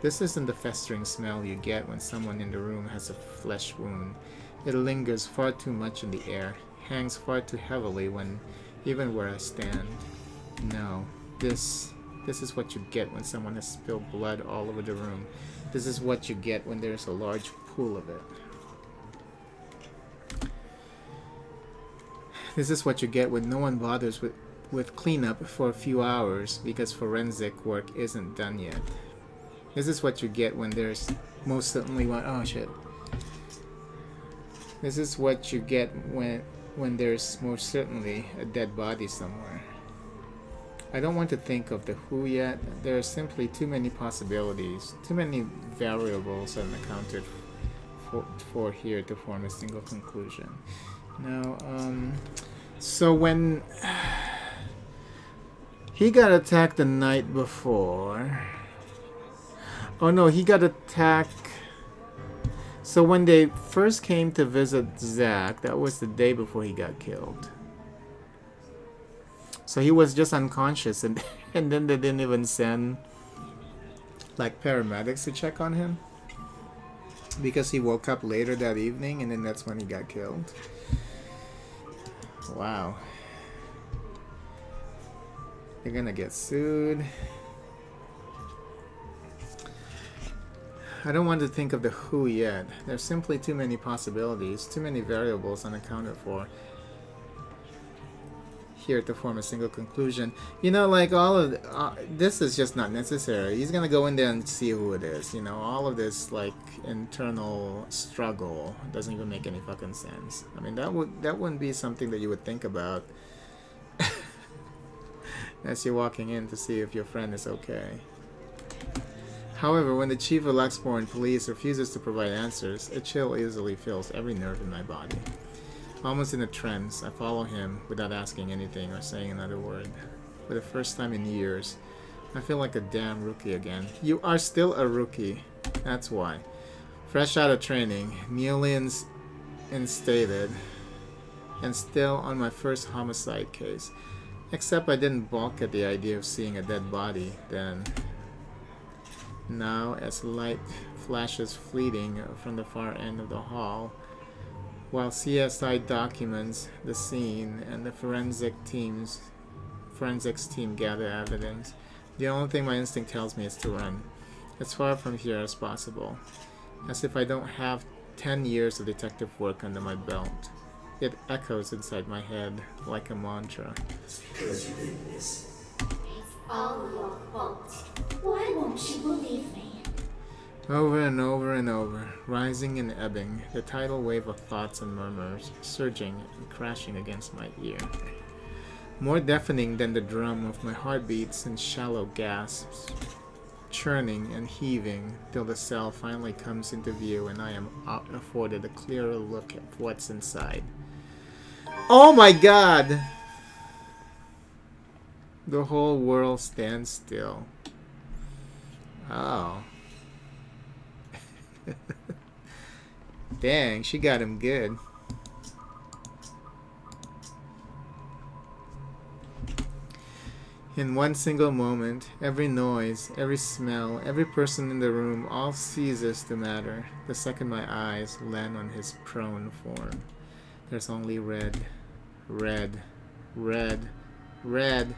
This isn't the festering smell you get when someone in the room has a flesh wound. It lingers far too much in the air, hangs far too heavily even where I stand. No, this is what you get when someone has spilled blood all over the room. This is what you get when there's a large pool of it. This is what you get when no one bothers with cleanup for a few hours because forensic work isn't done yet. This is what you get when there's most certainly one. Oh shit. This is what you get when there's most certainly a dead body somewhere. I don't want to think of the who yet. There are simply too many possibilities, too many variables unaccounted for here to form a single conclusion. Now, so when he got attacked the night before. Oh no, he got attacked. So when they first came to visit Zach, that was the day before he got killed. So he was just unconscious, and then they didn't even send like paramedics to check on him because he woke up later that evening, and then that's when he got killed. Wow. You're gonna get sued. I don't want to think of the who yet. There's simply too many possibilities, too many variables unaccounted for. here to form a single conclusion. You know, like all of this is just not necessary. He's gonna go in there and see who it is. You know, all of this like internal struggle doesn't even make any fucking sense. I mean, that wouldn't be something that you would think about as you're walking in to see if your friend is okay. However, when the chief of Luxborn police refuses to provide answers, a chill easily fills every nerve in my body. Almost in a trance, I follow him without asking anything or saying another word. For the first time in years, I feel like a damn rookie again. You are still a rookie. That's why. Fresh out of training, newly instated, and still on my first homicide case. Except I didn't balk at the idea of seeing a dead body then. Now, as light flashes fleeting from the far end of the hall, while CSI documents the scene and the forensics team gather evidence, the only thing my instinct tells me is to run, as far from here as possible, as if I don't have 10 years of detective work under my belt. It echoes inside my head like a mantra. Because you did this. It's all your fault. Why won't you believe me? Over and over and over, rising and ebbing, the tidal wave of thoughts and murmurs, surging and crashing against my ear. More deafening than the drum of my heartbeats and shallow gasps, churning and heaving till the cell finally comes into view and I am afforded a clearer look at what's inside. Oh my god! The whole world stands still. Oh. Dang, she got him good. In one single moment, every noise, every smell, every person in the room all ceases to matter the second my eyes land on his prone form. There's only red, red, red, red,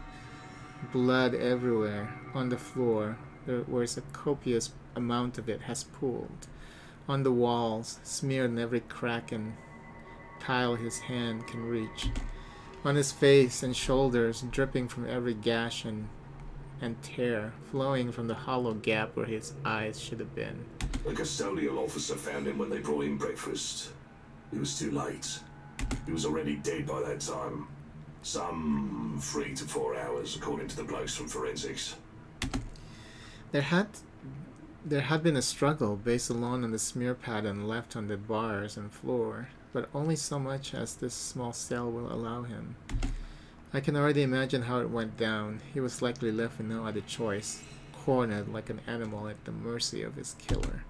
blood everywhere on the floor, where a copious amount of it has pooled. On the walls, smeared in every crack and tile his hand can reach. On his face and shoulders, dripping from every gash and tear, flowing from the hollow gap where his eyes should have been. The custodial officer found him when they brought in breakfast. It was too late. He was already dead by that time. Some 3 to 4 hours, according to the blokes from forensics. There had been a struggle based alone on the smear pattern left on the bars and floor, but only so much as this small cell will allow him. I can already imagine how it went down. He was likely left with no other choice, cornered like an animal at the mercy of his killer.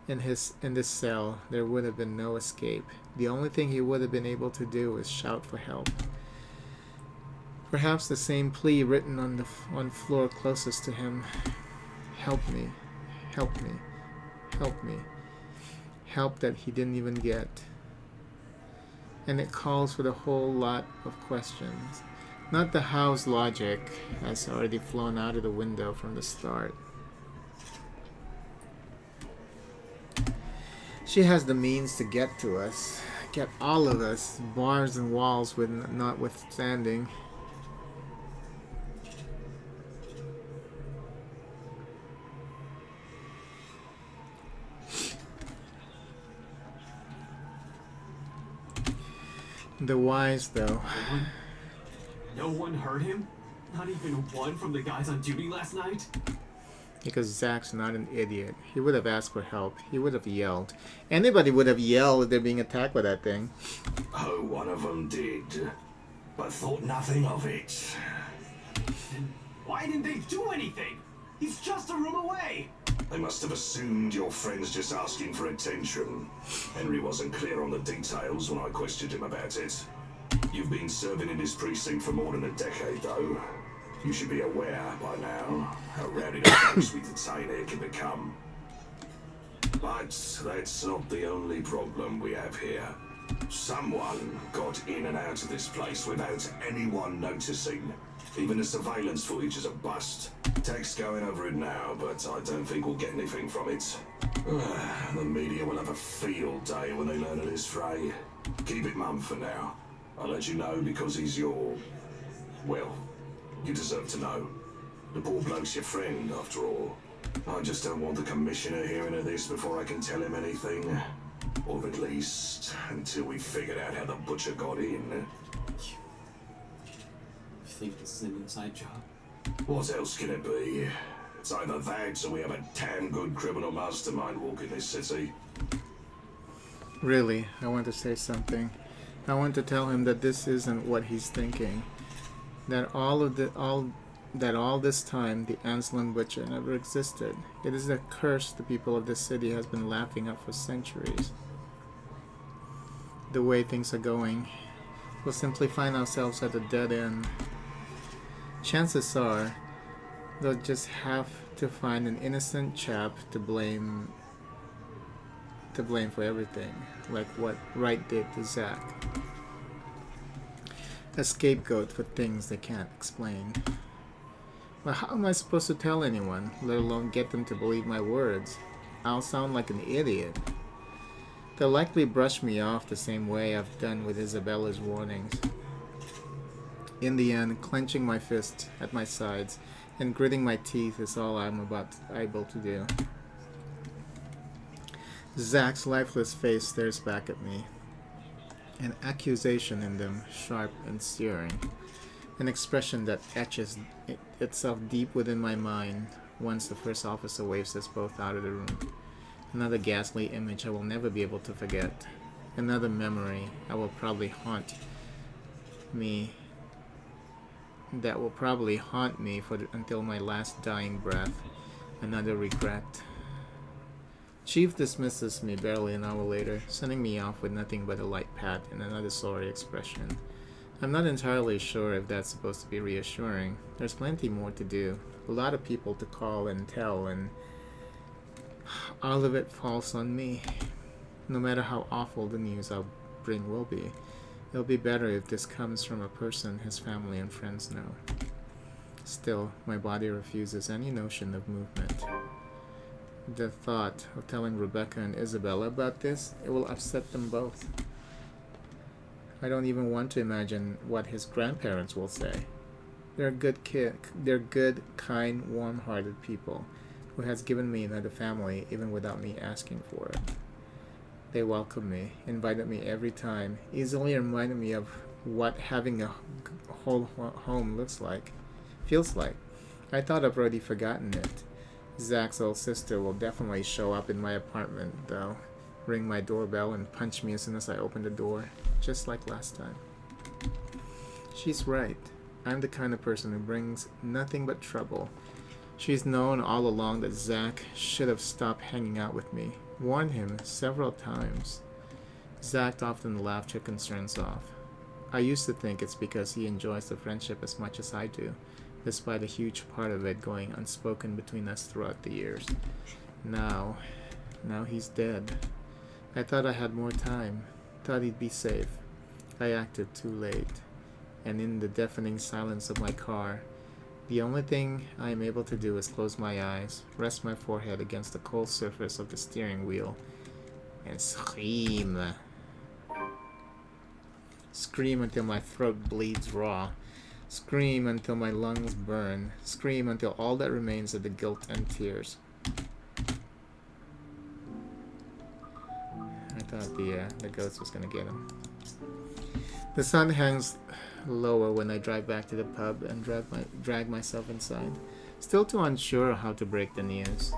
In this cell, there would have been no escape. The only thing he would have been able to do is shout for help. Perhaps the same plea written on floor closest to him. Help me. Help me. Help me. Help that he didn't even get. And it calls for the whole lot of questions. Not the how's logic has already flown out of the window from the start. She has the means to get to us. Get all of us, bars and walls with notwithstanding. The whys, though. No one heard him? Not even one from the guys on duty last night? Because Zach's not an idiot. He would have asked for help. He would have yelled. Anybody would have yelled if they're being attacked by that thing. Oh, one of them did, but thought nothing of it. Then why didn't they do anything? He's just a room away! They must have assumed your friend's just asking for attention. Henry wasn't clear on the details when I questioned him about it. You've been serving in this precinct for more than a decade, though. You should be aware by now how rowdy the folks we detain here can become. But that's not the only problem we have here. Someone got in and out of this place without anyone noticing. Even the surveillance footage is a bust. Tech's going over it now, but I don't think we'll get anything from it. The media will have a field day when they learn of this fray. Keep it mum for now. I'll let you know because he's your Well, you deserve to know. The poor bloke's your friend, after all. I just don't want the commissioner hearing of this before I can tell him anything. Or at least, until we've figured out how the butcher got in. You think this is an inside job? What else can it be? It's either that or we have a damn good criminal mastermind walking this city. Really, I want to say something. I want to tell him that this isn't what he's thinking. That all this time the Anselm Butcher never existed. It is a curse the people of this city has been laughing at for centuries. The way things are going, we'll simply find ourselves at a dead end. Chances are, they'll just have to find an innocent chap to blame for everything, like what Wright did to Zack. A scapegoat for things they can't explain. But how am I supposed to tell anyone, let alone get them to believe my words? I'll sound like an idiot. They'll likely brush me off the same way I've done with Isabella's warnings. In the end, clenching my fists at my sides and gritting my teeth is all I'm able to do. Zack's lifeless face stares back at me, an accusation in them, sharp and searing, an expression that etches itself deep within my mind once the first officer waves us both out of the room. Another ghastly image I will never be able to forget. Another memory that will probably haunt me until my last dying breath. Another regret. Chief dismisses me barely an hour later, sending me off with nothing but a light pat and another sorry expression. I'm not entirely sure if that's supposed to be reassuring. There's plenty more to do, a lot of people to call and tell, and all of it falls on me. No matter how awful the news I'll bring will be, it'll be better if this comes from a person his family and friends know. Still, my body refuses any notion of movement. The thought of telling Rebecca and Isabella about this, it will upset them both. I don't even want to imagine what his grandparents will say. They're good, kind, warm-hearted people who has given me another family even without me asking for it. They welcome me, invited me every time, easily reminded me of what having a whole home feels like. I thought I've already forgotten it. Zack's old sister will definitely show up in my apartment, though. Ring my doorbell and punch me as soon as I open the door, just like last time. She's right. I'm the kind of person who brings nothing but trouble. She's known all along that Zack should have stopped hanging out with me. Warned him several times. Zack often laughed her concerns off. I used to think it's because he enjoys the friendship as much as I do, despite a huge part of it going unspoken between us throughout the years. Now he's dead. I thought I had more time, thought he'd be safe. I acted too late, and in the deafening silence of my car, the only thing I am able to do is close my eyes, rest my forehead against the cold surface of the steering wheel, and scream. Scream until my throat bleeds raw. Scream until my lungs burn. Scream until all that remains are the guilt and tears. I thought the ghost was gonna get him. The sun hangs lower when I drive back to the pub and drag myself inside, still too unsure how to break the news.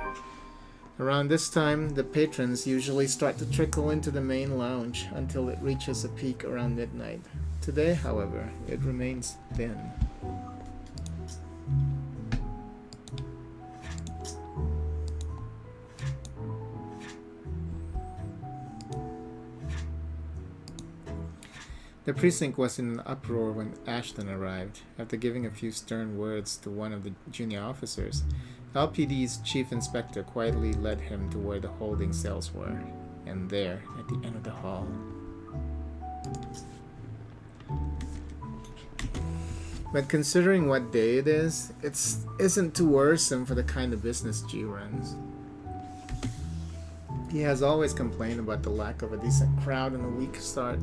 Around this time, the patrons usually start to trickle into the main lounge until it reaches a peak around midnight. Today, however, it remains thin. The precinct was in an uproar when Ashton arrived. After giving a few stern words to one of the junior officers, LPD's chief inspector quietly led him to where the holding cells were, and there, at the end of the hall. But considering what day it is, it isn't too worrisome for the kind of business G runs. He has always complained about the lack of a decent crowd and a weak start.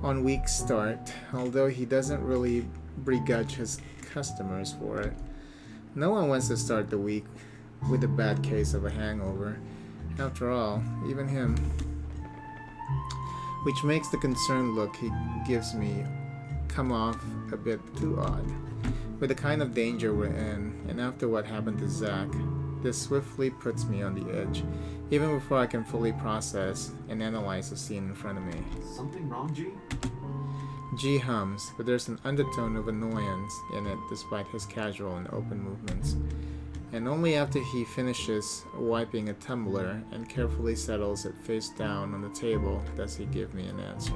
on week start, although he doesn't really begrudge his customers for it. No one wants to start the week with a bad case of a hangover. After all, even him. Which makes the concerned look he gives me come off a bit too odd. With the kind of danger we're in, and after what happened to Zack, this swiftly puts me on the edge, even before I can fully process and analyze the scene in front of me. Something wrong, G? G hums, but there's an undertone of annoyance in it despite his casual and open movements. And only after he finishes wiping a tumbler and carefully settles it face down on the table does he give me an answer.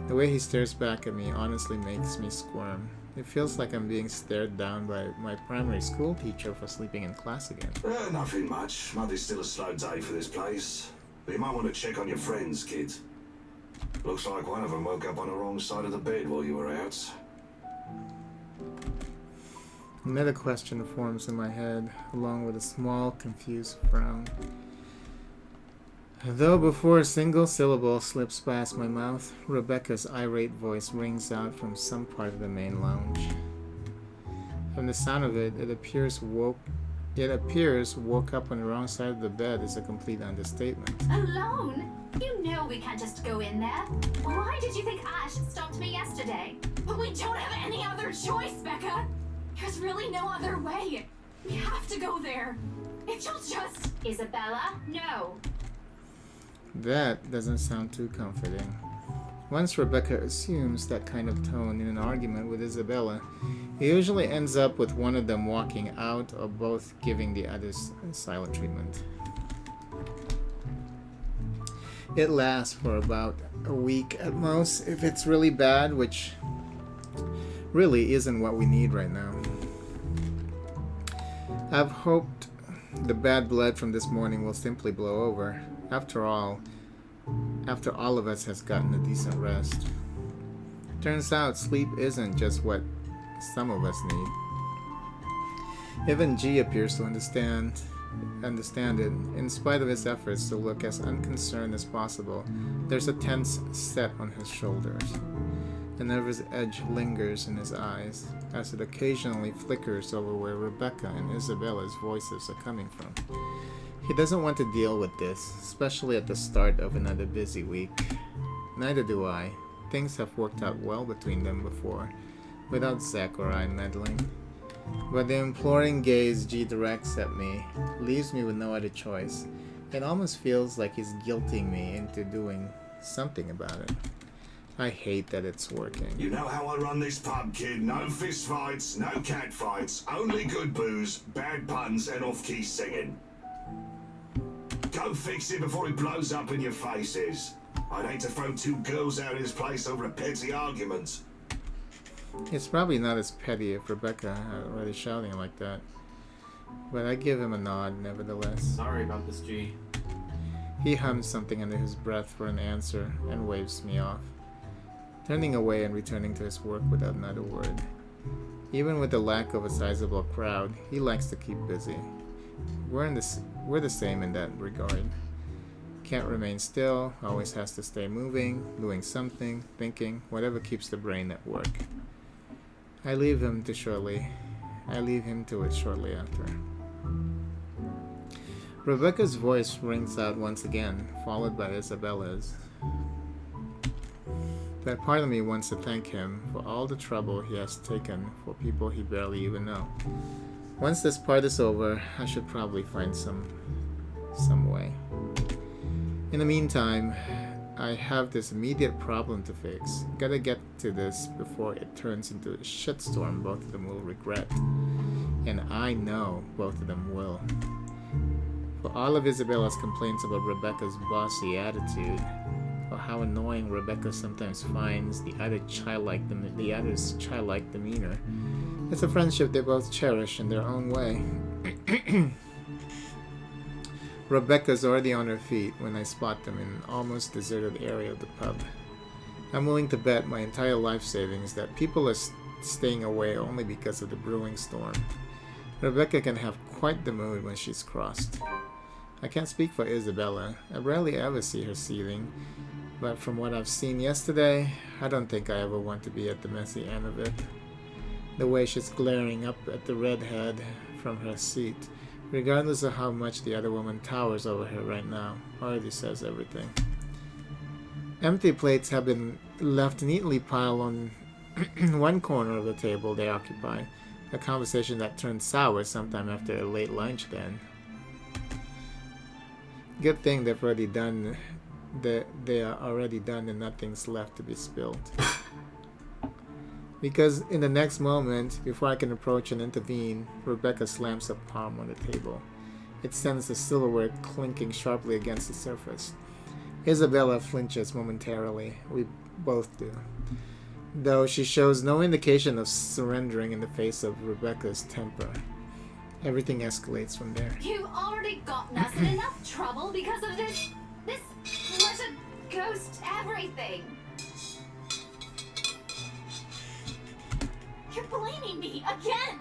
The way he stares back at me honestly makes me squirm. It feels like I'm being stared down by my primary school teacher for sleeping in class again. Nothing much. Monday's still a slow day for this place. But you might want to check on your friends, kid. Looks like one of them woke up on the wrong side of the bed while you were out. Another question forms in my head, along with a small, confused frown. Though before a single syllable slips past my mouth, Rebecca's irate voice rings out from some part of the main lounge. From the sound of it, it appears woke up on the wrong side of the bed is a complete understatement. Alone? You know we can't just go in there. Why did you think Ash stopped me yesterday? But we don't have any other choice, Becca. There's really no other way. We have to go there. If you'll just... Isabella? No. That doesn't sound too comforting. Once Rebecca assumes that kind of tone in an argument with Isabella, it usually ends up with one of them walking out or both giving the others silent treatment. It lasts for about a week at most, if it's really bad, which really isn't what we need right now. I've hoped the bad blood from this morning will simply blow over. After all of us has gotten a decent rest. Turns out sleep isn't just what some of us need. Even G appears to understand it. In spite of his efforts to look as unconcerned as possible, there's a tense set on his shoulders. A nervous edge lingers in his eyes, as it occasionally flickers over where Rebecca and Isabella's voices are coming from. He doesn't want to deal with this, especially at the start of another busy week. Neither do I. Things have worked out well between them before, without Zack or I meddling. But the imploring gaze G directs at me leaves me with no other choice. It almost feels like he's guilting me into doing something about it. I hate that it's working. You know how I run this pub, kid. No fist fights, no cat fights, only good booze, bad puns, and off-key singing. Go fix it before it blows up in your faces. I'd hate to throw two girls out of this place over a petty argument. It's probably not as petty if Rebecca had already shouting like that. But I give him a nod nevertheless. Sorry about this, G. He hums something under his breath for an answer and waves me off, turning away and returning to his work without another word. Even with the lack of a sizable crowd, he likes to keep busy. We're the same in that regard. Can't remain still, always has to stay moving, doing something, thinking, whatever keeps the brain at work. I leave him to it shortly after. Rebecca's voice rings out once again, followed by Isabella's. That part of me wants to thank him for all the trouble he has taken for people he barely even know. Once this part is over, I should probably find some way. In the meantime, I have this immediate problem to fix. Gotta get to this before it turns into a shitstorm both of them will regret. And I know both of them will. For all of Isabella's complaints about Rebecca's bossy attitude, or how annoying Rebecca sometimes finds the other's childlike demeanor, it's a friendship they both cherish in their own way. Rebecca's already on her feet when I spot them in an almost deserted area of the pub. I'm willing to bet my entire life savings that people are staying away only because of the brewing storm. Rebecca can have quite the mood when she's crossed. I can't speak for Isabella. I rarely ever see her seething, But from what I've seen yesterday, I don't think I ever want to be at the messy end of it. The way she's glaring up at the redhead from her seat, regardless of how much the other woman towers over her right now, already says everything. Empty plates have been left neatly piled on one corner of the table they occupy, a conversation that turned sour sometime after a late lunch then. Good thing they've already done they are already done and nothing's left to be spilled. Because in the next moment, before I can approach and intervene, Rebecca slams a palm on the table. It sends the silverware clinking sharply against the surface. Isabella flinches momentarily. We both do. Though she shows no indication of surrendering in the face of Rebecca's temper. Everything escalates from there. You've already gotten us in enough trouble because of this blessed ghost everything. You're blaming me again!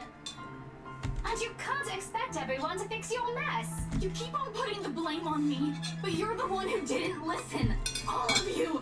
And you can't expect everyone to fix your mess. You keep on putting the blame on me, but you're the one who didn't listen. All of you!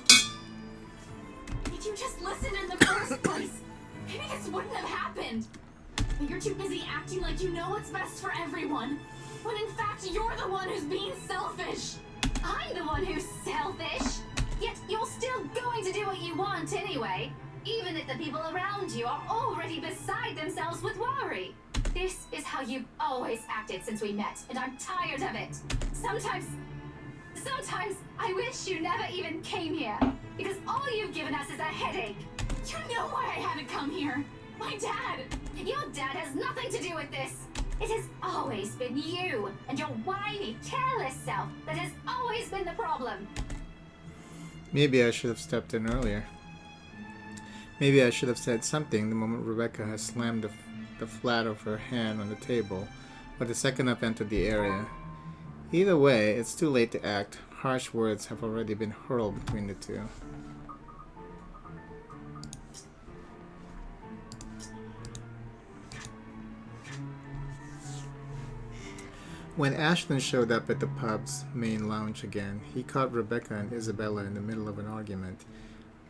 If you just listened in the first place, maybe this wouldn't have happened. But you're too busy acting like you know what's best for everyone, when in fact you're the one who's being selfish. I'm the one who's selfish. Yet you're still going to do what you want anyway, even if the people around you are already beside themselves with worry. This is how you've always acted since we met, and I'm tired of it. Sometimes I wish you never even came here, because all you've given us is a headache. You know why I haven't come here. My dad. Your dad has nothing to do with this. It has always been you and your whiny, careless self that has always been the problem. Maybe I should have stepped in earlier. Maybe I should have said something the moment Rebecca has slammed the flat of her hand on the table, or the second I've entered the area. Either way, it's too late to act. Harsh words have already been hurled between the two. When Ashton showed up at the pub's main lounge again, he caught Rebecca and Isabella in the middle of an argument.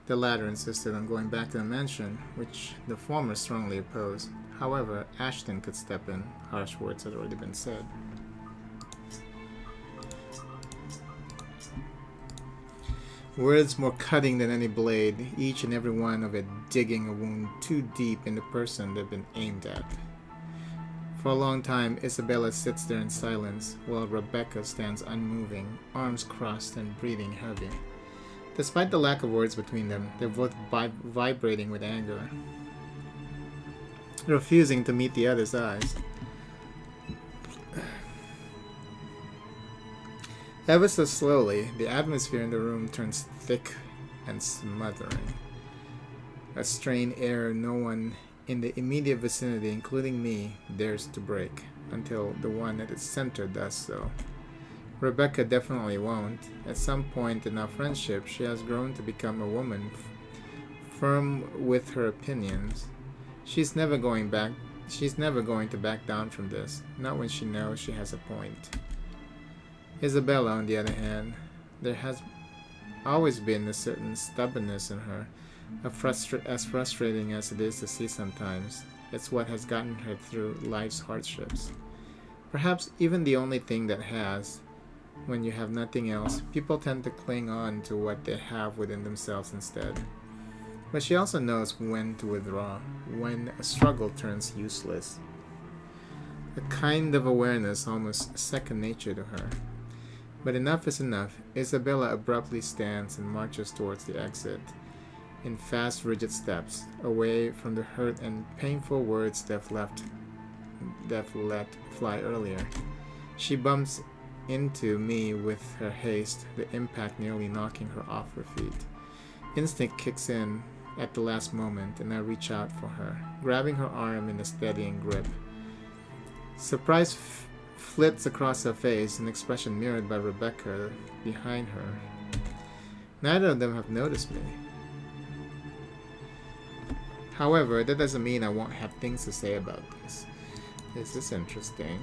The latter insisted on going back to the mansion, which the former strongly opposed. However, Ashton could step in. Harsh words had already been said. Words more cutting than any blade, each and every one of it digging a wound too deep in the person they've been aimed at. For a long time, Isabella sits there in silence, while Rebecca stands unmoving, arms crossed and breathing heavy. Despite the lack of words between them, they're both vibrating with anger, refusing to meet the other's eyes. Ever so slowly, the atmosphere in the room turns thick and smothering. A strained air no one in the immediate vicinity, including me, dares to break, until the one at its center does so. Rebecca definitely won't. At some point in our friendship, she has grown to become a woman firm with her opinions. She's never going to back down from this, not when she knows she has a point. Isabella, on the other hand, there has always been a certain stubbornness in her, as frustrating as it is to see sometimes. It's what has gotten her through life's hardships. Perhaps even the only thing that has. When you have nothing else, people tend to cling on to what they have within themselves instead. But she also knows when to withdraw, when a struggle turns useless. A kind of awareness almost second nature to her. But enough is enough. Isabella abruptly stands and marches towards the exit, in fast, rigid steps, away from the hurt and painful words they've let fly earlier. She bumps into me with her haste, the impact nearly knocking her off her feet. Instinct kicks in at the last moment, and I reach out for her, grabbing her arm in a steadying grip. Surprise flits across her face, an expression mirrored by Rebecca behind her. Neither of them have noticed me. However, that doesn't mean I won't have things to say about this. This is interesting.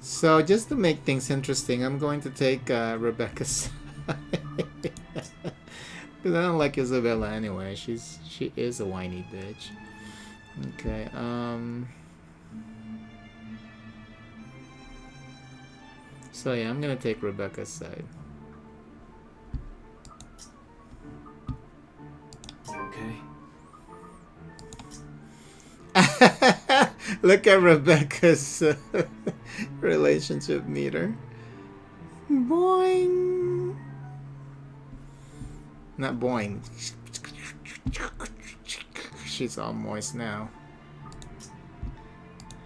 So just to make things interesting, I'm going to take Rebecca's side. Because I don't like Isabella anyway. She is a whiny bitch. Okay. So yeah, I'm gonna take Rebecca's side. Okay. Look at Rebecca's relationship meter. Boing. Not boing. She's all moist now.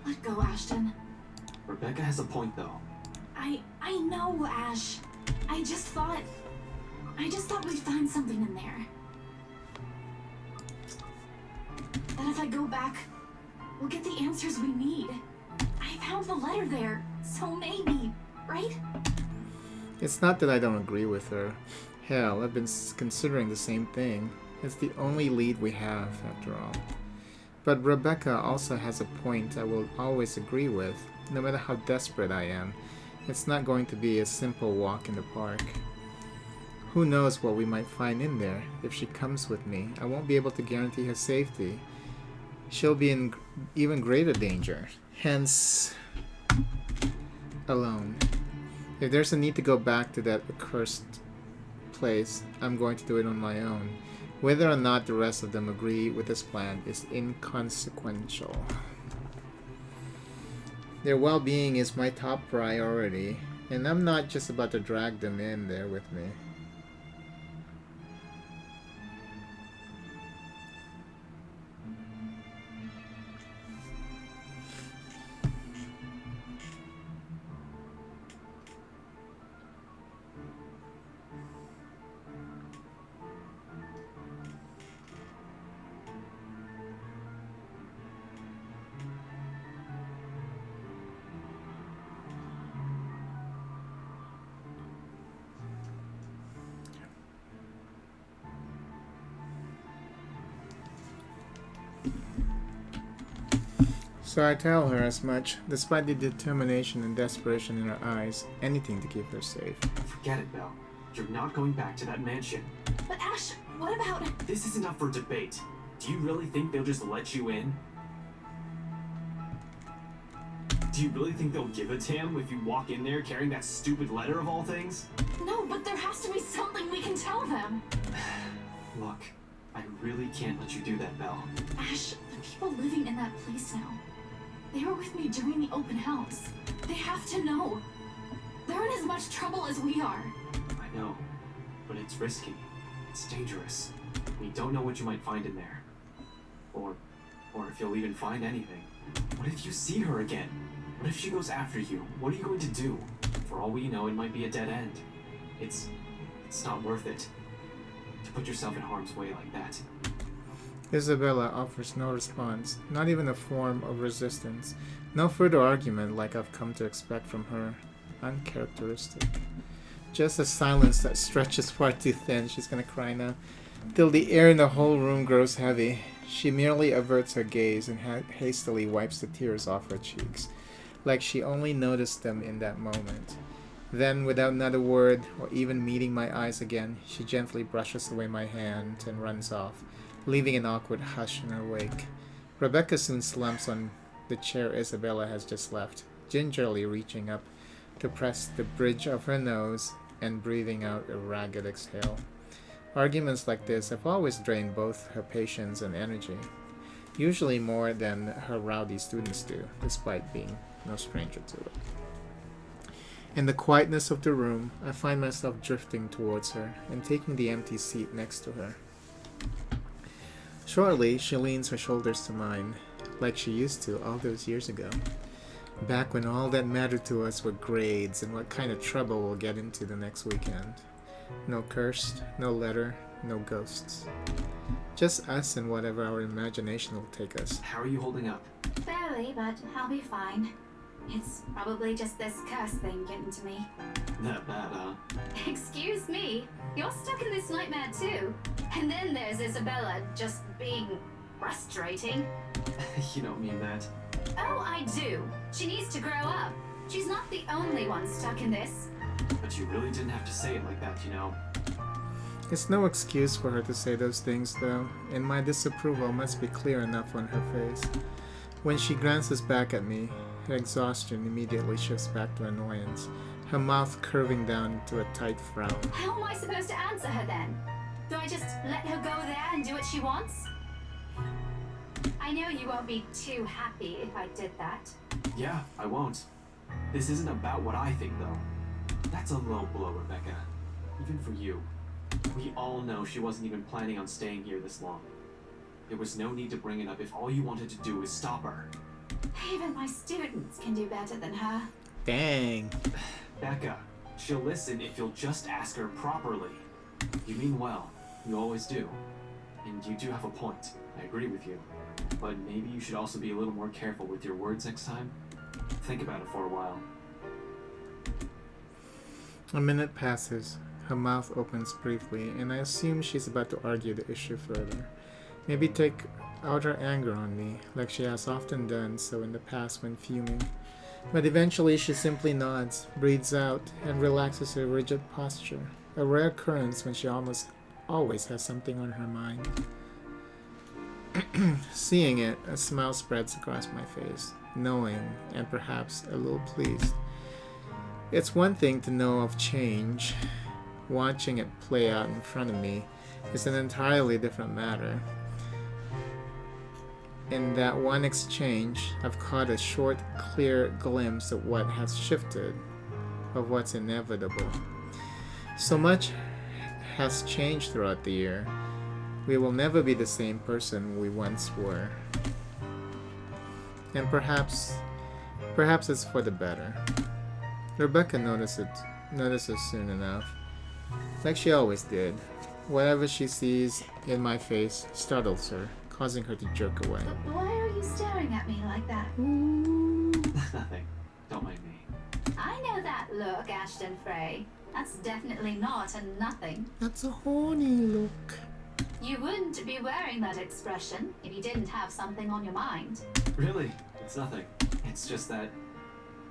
Let go, Ashton. Rebecca has a point, though. I know, Ash. I just thought we'd find something in there. That if I go back, we'll get the answers we need. I found the letter there, so maybe, right? It's not that I don't agree with her. Hell, I've been considering the same thing. It's the only lead we have, after all. But Rebecca also has a point I will always agree with, no matter how desperate I am. It's not going to be a simple walk in the park. Who knows what we might find in there? If she comes with me, I won't be able to guarantee her safety. She'll be in even greater danger. Hence, alone. If there's a need to go back to that accursed place, I'm going to do it on my own. Whether or not the rest of them agree with this plan is inconsequential. Their well-being is my top priority, and I'm not just about to drag them in there with me. So I tell her as much, despite the determination and desperation in her eyes, anything to keep her safe. Forget it, Belle. You're not going back to that mansion. But Ash, what about... This isn't up for debate. Do you really think they'll just let you in? Do you really think they'll give a damn if you walk in there carrying that stupid letter of all things? No, but there has to be something we can tell them. Look, I really can't let you do that, Belle. Ash, the people living in that place now, they were with me during the open house. They have to know. They're in as much trouble as we are. I know, but it's risky. It's dangerous. We don't know what you might find in there. Or if you'll even find anything. What if you see her again? What if she goes after you? What are you going to do? For all we know, it might be a dead end. It's not worth it to put yourself in harm's way like that. Isabella offers no response, not even a form of resistance. No further argument like I've come to expect from her. Uncharacteristic. Just a silence that stretches far too thin, she's gonna cry now, till the air in the whole room grows heavy. She merely averts her gaze and hastily wipes the tears off her cheeks, like she only noticed them in that moment. Then, without another word, or even meeting my eyes again, she gently brushes away my hand and runs off, leaving an awkward hush in her wake. Rebecca soon slumps on the chair Isabella has just left, gingerly reaching up to press the bridge of her nose and breathing out a ragged exhale. Arguments like this have always drained both her patience and energy, usually more than her rowdy students do, despite being no stranger to it. In the quietness of the room, I find myself drifting towards her and taking the empty seat next to her. Shortly, she leans her shoulders to mine, like she used to all those years ago, back when all that mattered to us were grades and what kind of trouble we'll get into the next weekend. No curse, no letter, no ghosts. Just us and whatever our imagination will take us. How are you holding up? Barely, but I'll be fine. It's probably just this curse thing getting to me. That bad, huh? Excuse me, you're stuck in this nightmare too. And then there's Isabella just being frustrating. You don't mean that. Oh, I do. She needs to grow up. She's not the only one stuck in this. But you really didn't have to say it like that, you know. It's no excuse for her to say those things, though, and my disapproval must be clear enough on her face. When she glances back at me, her exhaustion immediately shifts back to annoyance, her mouth curving down into a tight frown. How am I supposed to answer her then? Do I just let her go there and do what she wants? I know you won't be too happy if I did that. Yeah, I won't. This isn't about what I think, though. That's a low blow, Rebecca. Even for you. We all know she wasn't even planning on staying here this long. There was no need to bring it up if all you wanted to do was stop her. Even my students can do better than her. Dang. Becca, she'll listen if you'll just ask her properly. You mean well. You always do. And you do have a point. I agree with you. But maybe you should also be a little more careful with your words next time. Think about it for a while. A minute passes. Her mouth opens briefly, and I assume she's about to argue the issue further. Maybe take out her anger on me, like she has often done so in the past when fuming. But eventually she simply nods, breathes out, and relaxes her rigid posture, a rare occurrence when she almost always has something on her mind. Seeing it, a smile spreads across my face, knowing and perhaps a little pleased. It's one thing to know of change. Watching it play out in front of me is an entirely different matter. In that one exchange, I've caught a short, clear glimpse of what has shifted, of what's inevitable. So much has changed throughout the year. We will never be the same person we once were. And perhaps it's for the better. Rebecca notices soon enough, like she always did. Whatever she sees in my face startles her, causing her to jerk away. Why are you staring at me like that? Nothing. Don't mind me. I know that look, Ashton Frey. That's definitely not a nothing. That's a horny look. You wouldn't be wearing that expression if you didn't have something on your mind. Really? It's nothing. It's just that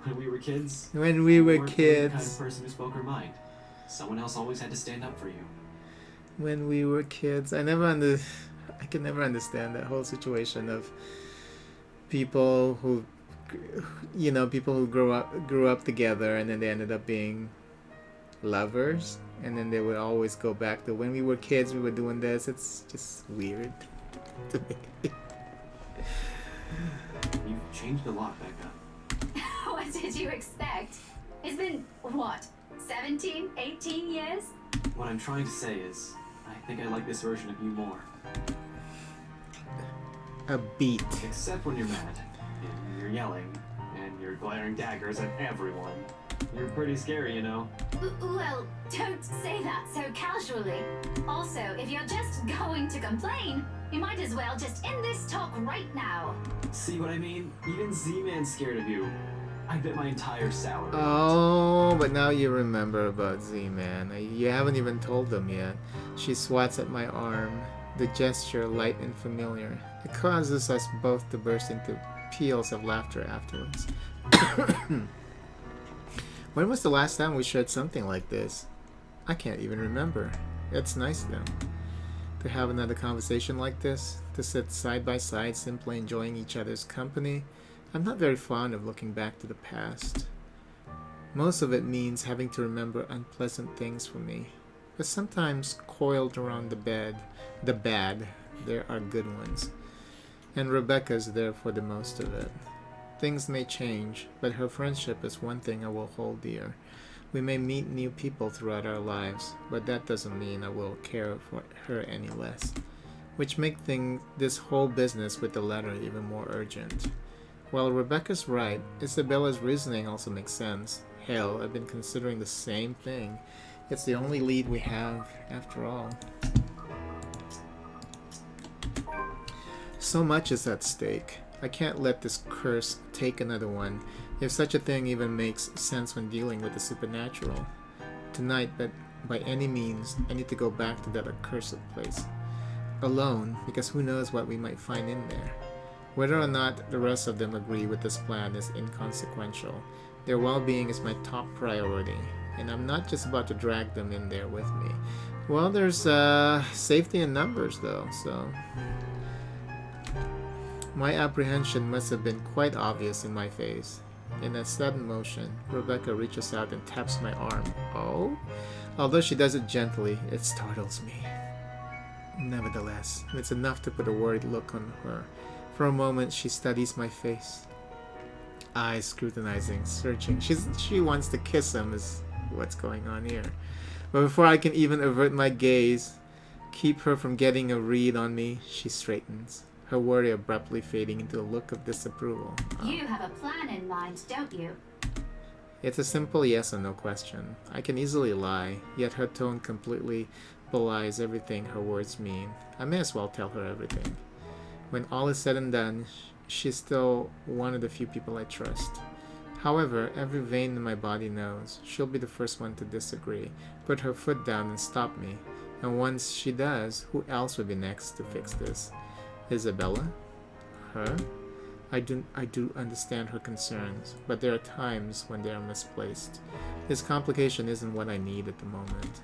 when we were kids, When we you were weren't really the kind kids. of person who spoke her mind. Someone else always had to stand up for you. When we were kids. I can never understand that whole situation of people who, people who grew up together and then they ended up being lovers, and then they would always go back to when we were kids, we were doing this. It's just weird to me. You've changed a lot, Becca. What did you expect? It's been, what, 17, 18 years? What I'm trying to say is, I think I like this version of you more. A beat. Except when you're mad, and you're yelling, and you're glaring daggers at everyone. You're pretty scary, you know. Well, don't say that so casually. Also, if you're just going to complain, you might as well just end this talk right now. See what I mean? Even Z-Man's scared of you. I bet my entire salary. Oh, but now you remember about Z-Man. You haven't even told them yet. She swats at my arm, the gesture light and familiar. It causes us both to burst into peals of laughter afterwards. When was the last time we shared something like this? I can't even remember. It's nice though, to have another conversation like this, to sit side by side simply enjoying each other's company. I'm not very fond of looking back to the past. Most of it means having to remember unpleasant things for me. But sometimes coiled around the bad, there are good ones. And Rebecca's there for the most of it. Things may change, but her friendship is one thing I will hold dear. We may meet new people throughout our lives, but that doesn't mean I will care for her any less. Which make this whole business with the letter even more urgent. While Rebecca's right, Isabella's reasoning also makes sense. Hell, I've been considering the same thing. It's the only lead we have, after all. So much is at stake. I can't let this curse take another one, if such a thing even makes sense when dealing with the supernatural. Tonight, but by any means, I need to go back to that accursed place. Alone, because who knows what we might find in there. Whether or not the rest of them agree with this plan is inconsequential. Their well-being is my top priority, and I'm not just about to drag them in there with me. Well, there's safety in numbers, though, so... My apprehension must have been quite obvious in my face. In a sudden motion, Rebecca reaches out and taps my arm. Oh? Although she does it gently, it startles me. Nevertheless, it's enough to put a worried look on her. For a moment, she studies my face. Eyes scrutinizing, searching. She wants to kiss him is what's going on here. But before I can even avert my gaze, keep her from getting a read on me, she straightens, her worry abruptly fading into a look of disapproval. You have a plan in mind, don't you? It's a simple yes or no question. I can easily lie, yet her tone completely belies everything her words mean. I may as well tell her everything. When all is said and done, she's still one of the few people I trust. However, every vein in my body knows she'll be the first one to disagree, put her foot down and stop me. And once she does, who else would be next to fix this? Isabella? Her? I do understand her concerns, but there are times when they are misplaced. This complication isn't what I need at the moment.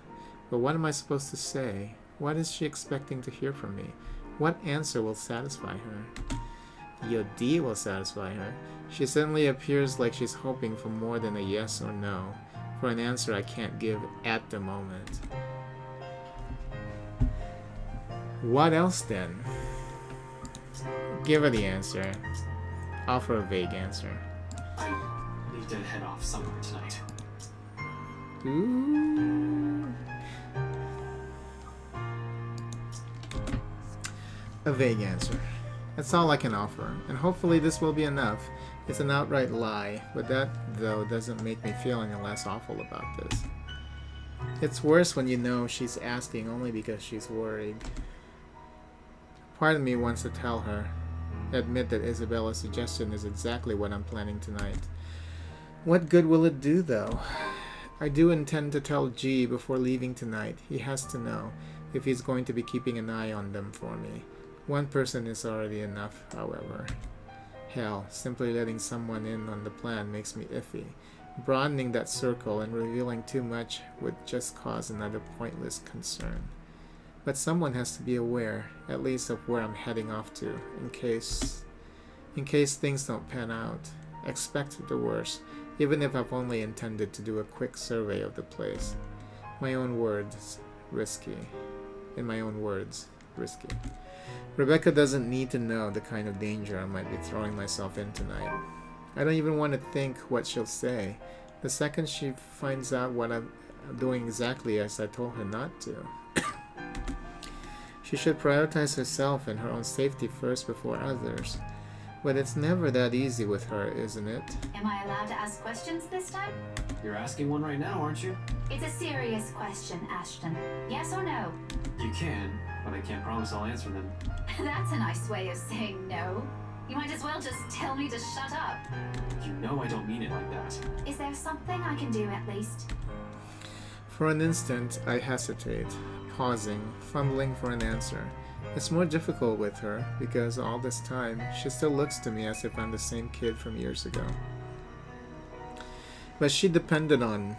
But what am I supposed to say? What is she expecting to hear from me? What answer will satisfy her? Your D will satisfy her. She suddenly appears like she's hoping for more than a yes or no, for an answer I can't give at the moment. What else then? Give her the answer. Offer a vague answer. I need to head off somewhere tonight. Ooh. A vague answer. That's all I can offer, and hopefully this will be enough. It's an outright lie, but that, though, doesn't make me feel any less awful about this. It's worse when you know she's asking only because she's worried. Part of me wants to tell her, admit that Isabella's suggestion is exactly what I'm planning tonight. What good will it do, though? I do intend to tell G before leaving tonight. He has to know, if he's going to be keeping an eye on them for me. One person is already enough, however. Hell, simply letting someone in on the plan makes me iffy. Broadening that circle and revealing too much would just cause another pointless concern. But someone has to be aware, at least of where I'm heading off to, in case things don't pan out. Expect the worst, even if I've only intended to do a quick survey of the place. My own words, risky. In my own words, risky. Rebecca doesn't need to know the kind of danger I might be throwing myself in tonight. I don't even want to think what she'll say. The second she finds out what I'm doing exactly as I told her not to. She should prioritize herself and her own safety first before others. But it's never that easy with her, isn't it? Am I allowed to ask questions this time? You're asking one right now, aren't you? It's a serious question, Ashton. Yes or no? You can, but I can't promise I'll answer them. That's a nice way of saying no. You might as well just tell me to shut up. You know I don't mean it like that. Is there something I can do at least? For an instant, I hesitate, pausing, fumbling for an answer. It's more difficult with her because all this time she still looks to me as if I'm the same kid from years ago. But she depended on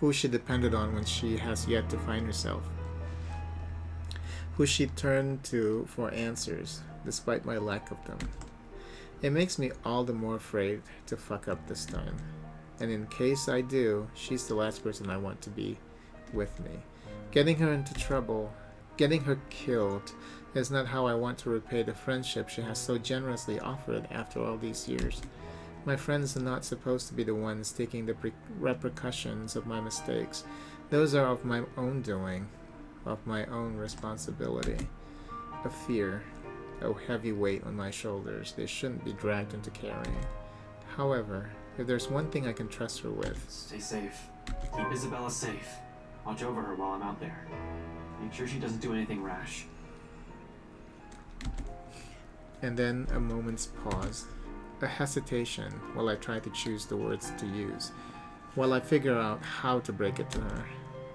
who she depended on when she has yet to find herself. Who she turned to for answers, despite my lack of them. It makes me all the more afraid to fuck up this time. And in case I do, she's the last person I want to be with me. Getting her into trouble, getting her killed, is not how I want to repay the friendship she has so generously offered after all these years. My friends are not supposed to be the ones taking the repercussions of my mistakes. Those are of my own doing, of my own responsibility. A fear, a heavy weight on my shoulders they shouldn't be dragged into carrying. However, if there's one thing I can trust her with... Stay safe. Keep Isabella safe. Watch over her while I'm out there. Make sure she doesn't do anything rash. And then a moment's pause. A hesitation while I try to choose the words to use. While I figure out how to break it to her.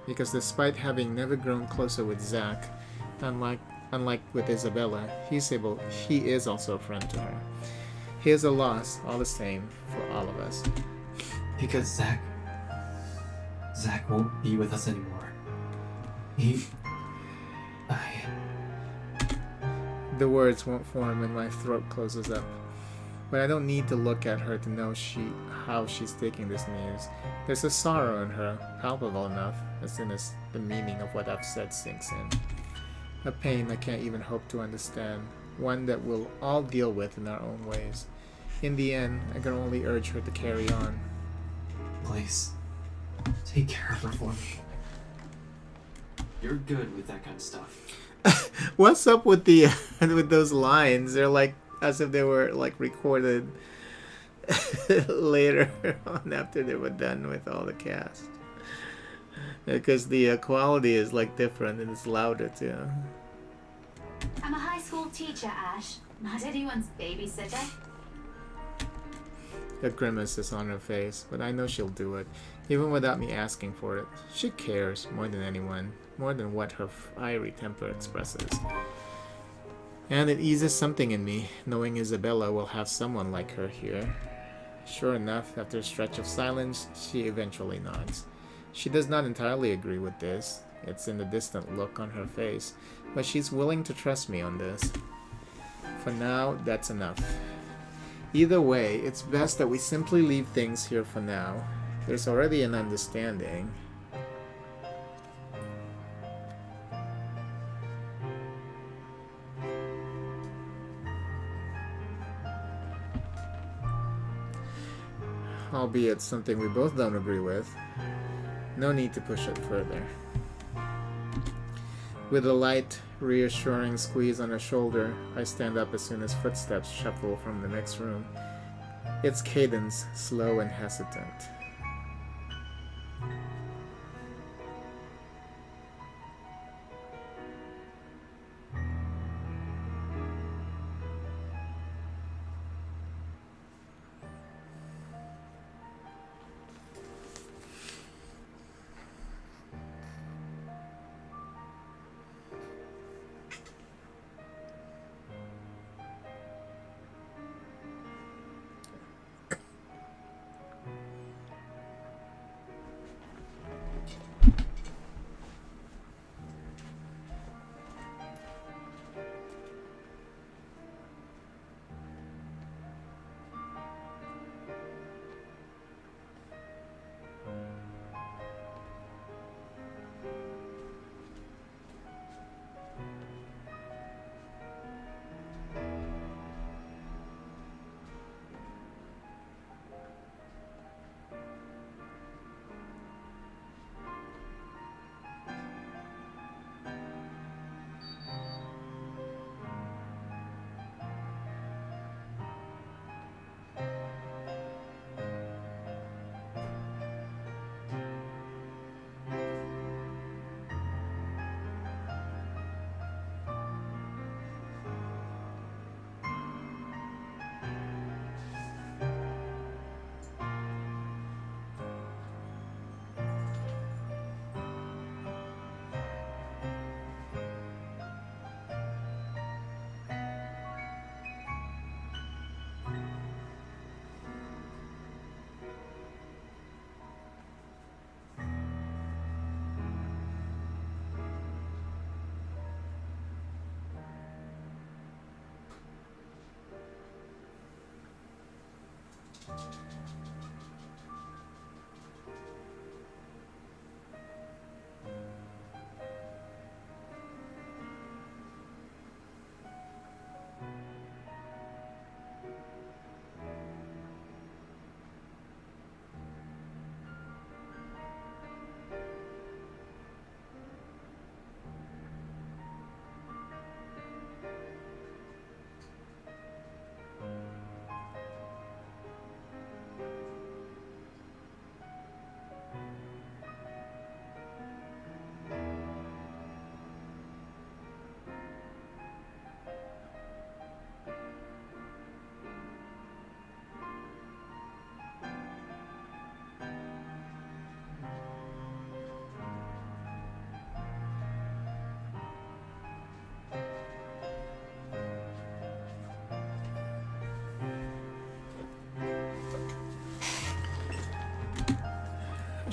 Because despite having never grown closer with Zach, unlike with Isabella, he is also a friend to her. He is a loss, all the same, for all of us. Because Zach won't be with us anymore. The words won't form and my throat closes up. But I don't need to look at her to know how she's taking this news. There's a sorrow in her, palpable enough, as soon as the meaning of what I've said sinks in. A pain I can't even hope to understand, one that we'll all deal with in our own ways. In the end, I can only urge her to carry on. Please, take care of her for me. You're good with that kind of stuff. What's up with the with those lines? They're like as if they were like recorded later on after they were done with all the cast. Because the quality is like different and it's louder too. I'm a high school teacher, Ash, not anyone's babysitter. A grimace is on her face, but I know she'll do it, even without me asking for it. She cares more than anyone, more than what her fiery temper expresses. And it eases something in me, knowing Isabella will have someone like her here. Sure enough, after a stretch of silence, she eventually nods. She does not entirely agree with this. It's in the distant look on her face, but she's willing to trust me on this. For now, that's enough. Either way, it's best that we simply leave things here for now. There's already an understanding. Albeit something we both don't agree with. No need to push it further. With a light, reassuring squeeze on her shoulder, I stand up as soon as footsteps shuffle from the next room. Its cadence slow and hesitant.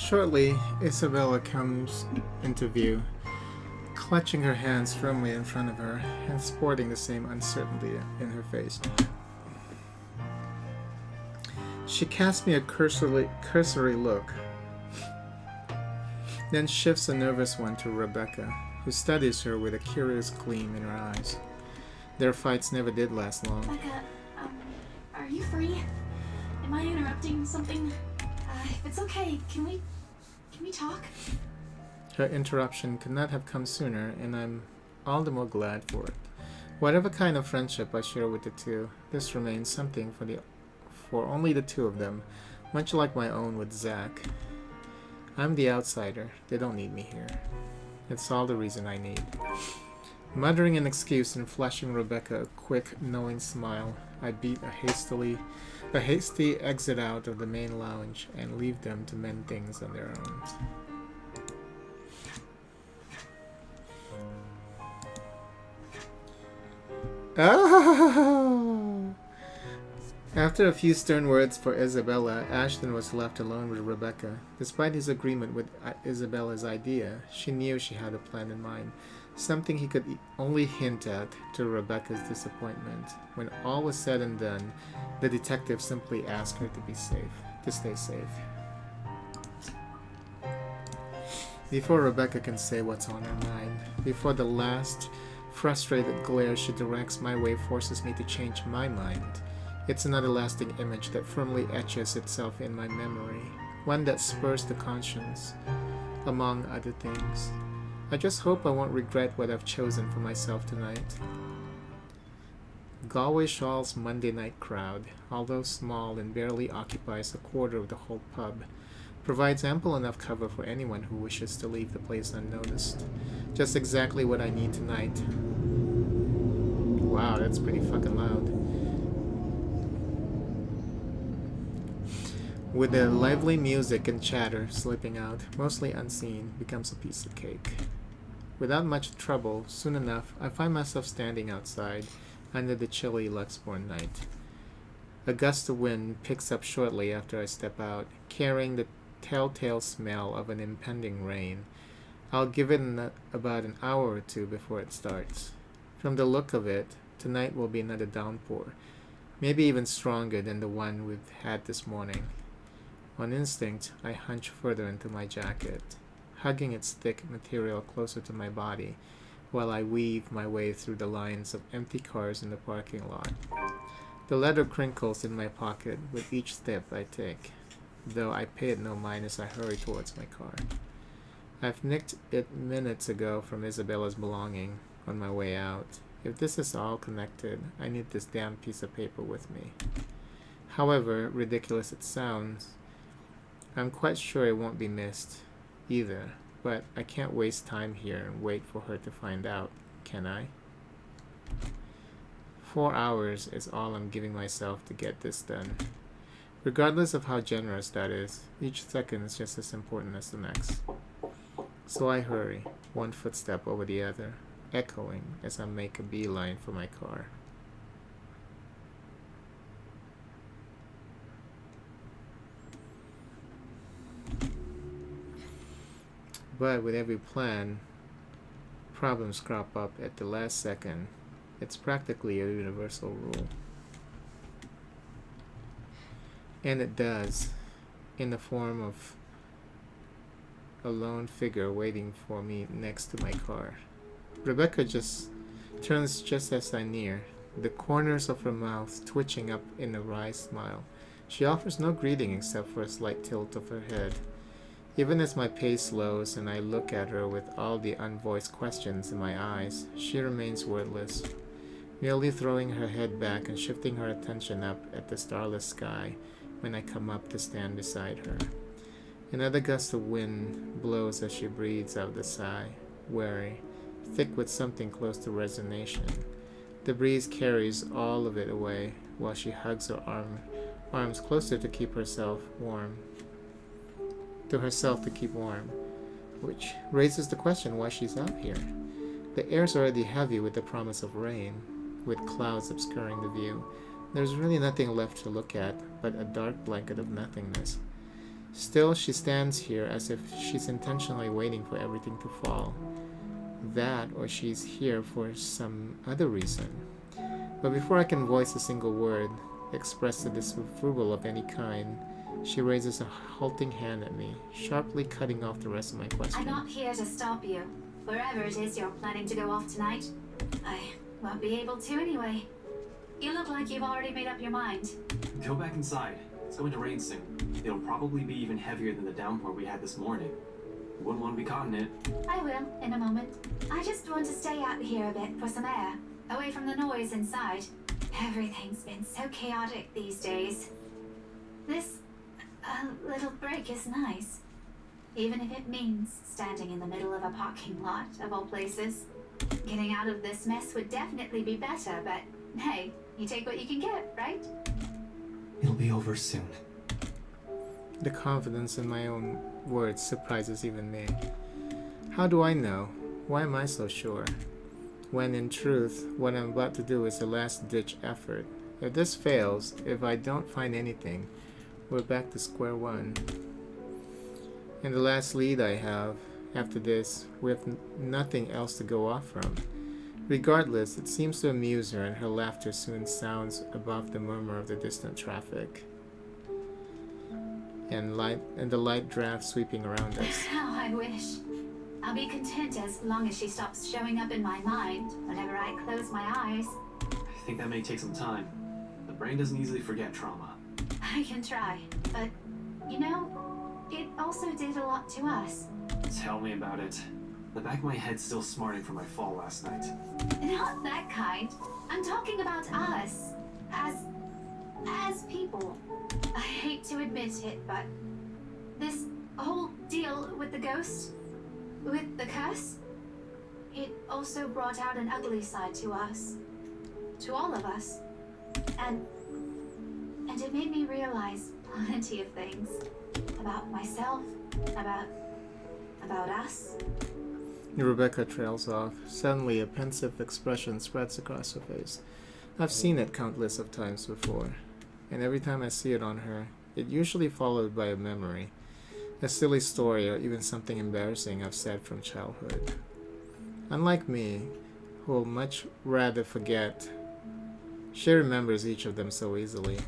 Shortly, Isabella comes into view, clutching her hands firmly in front of her and sporting the same uncertainty in her face. She casts me a cursory look, then shifts a nervous one to Rebecca, who studies her with a curious gleam in her eyes. Their fights never did last long. Becca, are you free? Am I interrupting something? If it's okay, can we talk? Her interruption could not have come sooner, and I'm all the more glad for it. Whatever kind of friendship I share with the two, this remains something for only the two of them, much like my own with Zach. I'm the outsider. They don't need me here. It's all the reason I need. Muttering an excuse and flashing Rebecca a quick, knowing smile, I beat a hasty exit out of the main lounge and leave them to mend things on their own. Oh! After a few stern words for Isabella, Ashton was left alone with Rebecca. Despite his agreement with Isabella's idea, she knew she had a plan in mind, something he could only hint at to Rebecca's disappointment. When all was said and done, the detective simply asked her to stay safe. Before Rebecca can say what's on her mind, before the last frustrated glare she directs my way forces me to change my mind, it's another lasting image that firmly etches itself in my memory, one that spurs the conscience, among other things. I just hope I won't regret what I've chosen for myself tonight. Galway Shaw's Monday night crowd, although small and barely occupies a quarter of the whole pub, provides ample enough cover for anyone who wishes to leave the place unnoticed. Just exactly what I need tonight. Wow, that's pretty fucking loud. With the lively music and chatter slipping out, mostly unseen, becomes a piece of cake. Without much trouble, soon enough, I find myself standing outside under the chilly Luxbourne night. A gust of wind picks up shortly after I step out, carrying the telltale smell of an impending rain. I'll give it about an hour or two before it starts. From the look of it, tonight will be another downpour, maybe even stronger than the one we've had this morning. On instinct, I hunch further into my jacket, hugging its thick material closer to my body, while I weave my way through the lines of empty cars in the parking lot. The leather crinkles in my pocket with each step I take, though I pay it no mind as I hurry towards my car. I've nicked it minutes ago from Isabella's belonging on my way out. If this is all connected, I need this damn piece of paper with me. However ridiculous it sounds, I'm quite sure it won't be missed either, but I can't waste time here and wait for her to find out, can I? 4 hours is all I'm giving myself to get this done. Regardless of how generous that is, each second is just as important as the next. So I hurry, one footstep over the other, echoing as I make a beeline for my car. But with every plan, problems crop up at the last second. It's practically a universal rule. And it does, in the form of a lone figure waiting for me next to my car. Rebecca turns just as I near, the corners of her mouth twitching up in a wry smile. She offers no greeting except for a slight tilt of her head. Even as my pace slows and I look at her with all the unvoiced questions in my eyes, she remains wordless, merely throwing her head back and shifting her attention up at the starless sky when I come up to stand beside her. Another gust of wind blows as she breathes out the sigh, wary, thick with something close to resignation. The breeze carries all of it away while she hugs her arms closer to keep herself warm. Which raises the question why she's out here. The air's already heavy with the promise of rain, with clouds obscuring the view. There's really nothing left to look at but a dark blanket of nothingness. Still, she stands here as if she's intentionally waiting for everything to fall. That, or she's here for some other reason. But before I can voice a single word, express a disapproval of any kind, she raises a halting hand at me, sharply cutting off the rest of my question. I'm not here to stop you. Wherever it is you're planning to go off tonight, I won't be able to anyway. You look like you've already made up your mind. Go back inside. It's going to rain soon. It'll probably be even heavier than the downpour we had this morning. You wouldn't want to be caught in it. I will, in a moment. I just want to stay out here a bit for some air, away from the noise inside. Everything's been so chaotic these days. This little break is nice. Even if it means standing in the middle of a parking lot, of all places. Getting out of this mess would definitely be better, but hey, you take what you can get, right? It'll be over soon. The confidence in my own words surprises even me. How do I know? Why am I so sure? When in truth, what I'm about to do is a last-ditch effort. If this fails, if I don't find anything, we're back to square one. And the last lead I have, after this, we have nothing else to go off from. Regardless, it seems to amuse her, and her laughter soon sounds above the murmur of the distant traffic and the light draft sweeping around us. How I wish. I'll be content as long as she stops showing up in my mind whenever I close my eyes. I think that may take some time. The brain doesn't easily forget trauma. I can try, but you know, it also did a lot to us. Tell me about it. The back of my head's still smarting from my fall last night. Not that kind. I'm talking about us. As people. I hate to admit it, but this whole deal with the ghost, with the curse, it also brought out an ugly side to us. To all of us. And it made me realize plenty of things. About myself, about us. Rebecca trails off. Suddenly, a pensive expression spreads across her face. I've seen it countless of times before, and every time I see it on her, it usually followed by a memory, a silly story, or even something embarrassing I've said from childhood. Unlike me, who will much rather forget, she remembers each of them so easily.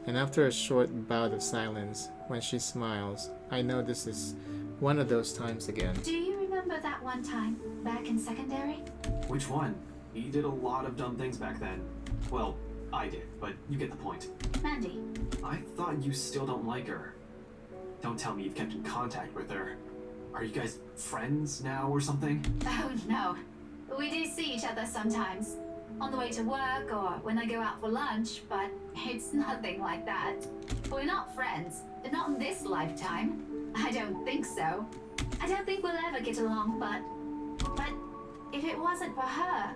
And after a short bout of silence, when she smiles, I know this is one of those times again. Do you remember that one time, back in secondary? Which one? He did a lot of dumb things back then. Well, I did, but you get the point. Mandy. I thought you still don't like her. Don't tell me you've kept in contact with her. Are you guys friends now or something? Oh no. We do see each other sometimes. On the way to work or when I go out for lunch, but it's nothing like that. We're not friends. Not in this lifetime. I don't think so. I don't think we'll ever get along, but if it wasn't for her,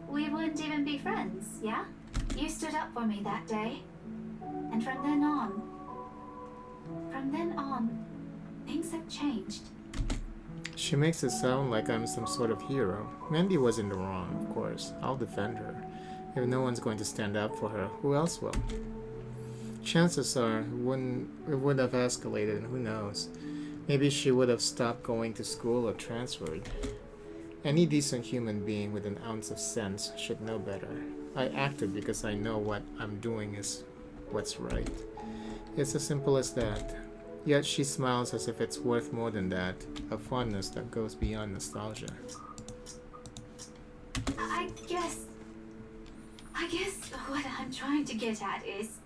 we wouldn't even be friends, yeah? You stood up for me that day. And from then on, things have changed. She makes it sound like I'm some sort of hero. Mandy was in the wrong, of course. I'll defend her. If no one's going to stand up for her, who else will? Chances are it would have escalated, and who knows? Maybe she would have stopped going to school or transferred. Any decent human being with an ounce of sense should know better. I acted because I know what I'm doing is what's right. It's as simple as that. Yet she smiles as if it's worth more than that, a fondness that goes beyond nostalgia. I guess what I'm trying to get at is,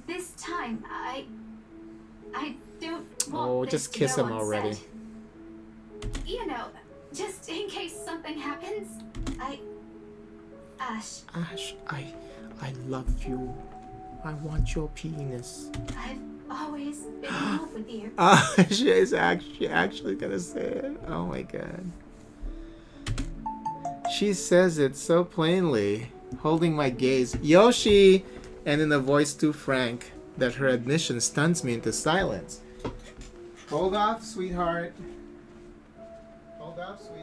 this time I don't want Oh, this just to kiss go him already. unsaid. You know, just in case something happens, Ash, I love you. I want your penis. I've always been in love with you. She's actually gonna say it. Oh my god. She says it so plainly, holding my gaze. Yoshi! And in a voice too frank that her admission stuns me into silence. Hold off, sweetheart. Hold off, sweetie.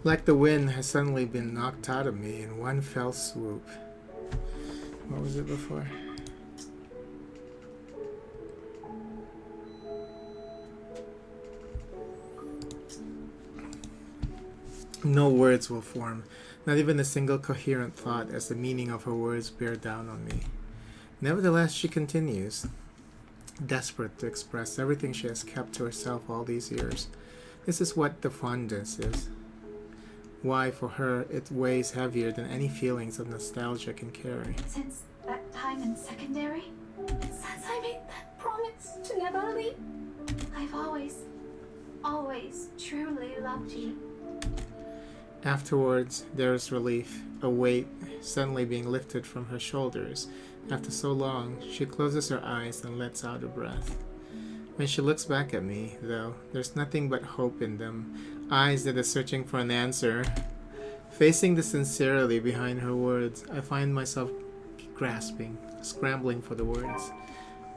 Like the wind has suddenly been knocked out of me in one fell swoop. What was it before? No words will form, not even a single coherent thought, as the meaning of her words bear down on me. Nevertheless, she continues, desperate to express everything she has kept to herself all these years. This is what the fondness is. Why, for her, it weighs heavier than any feelings of nostalgia can carry. Since that time in secondary, Since I made that promise to never leave. I've always truly loved you. Afterwards, there is relief, a weight suddenly being lifted from her shoulders. After so long, she closes her eyes and lets out a breath. When she looks back at me, though, there's nothing but hope in them, eyes that are searching for an answer. Facing the sincerity behind her words, I find myself grasping, scrambling for the words.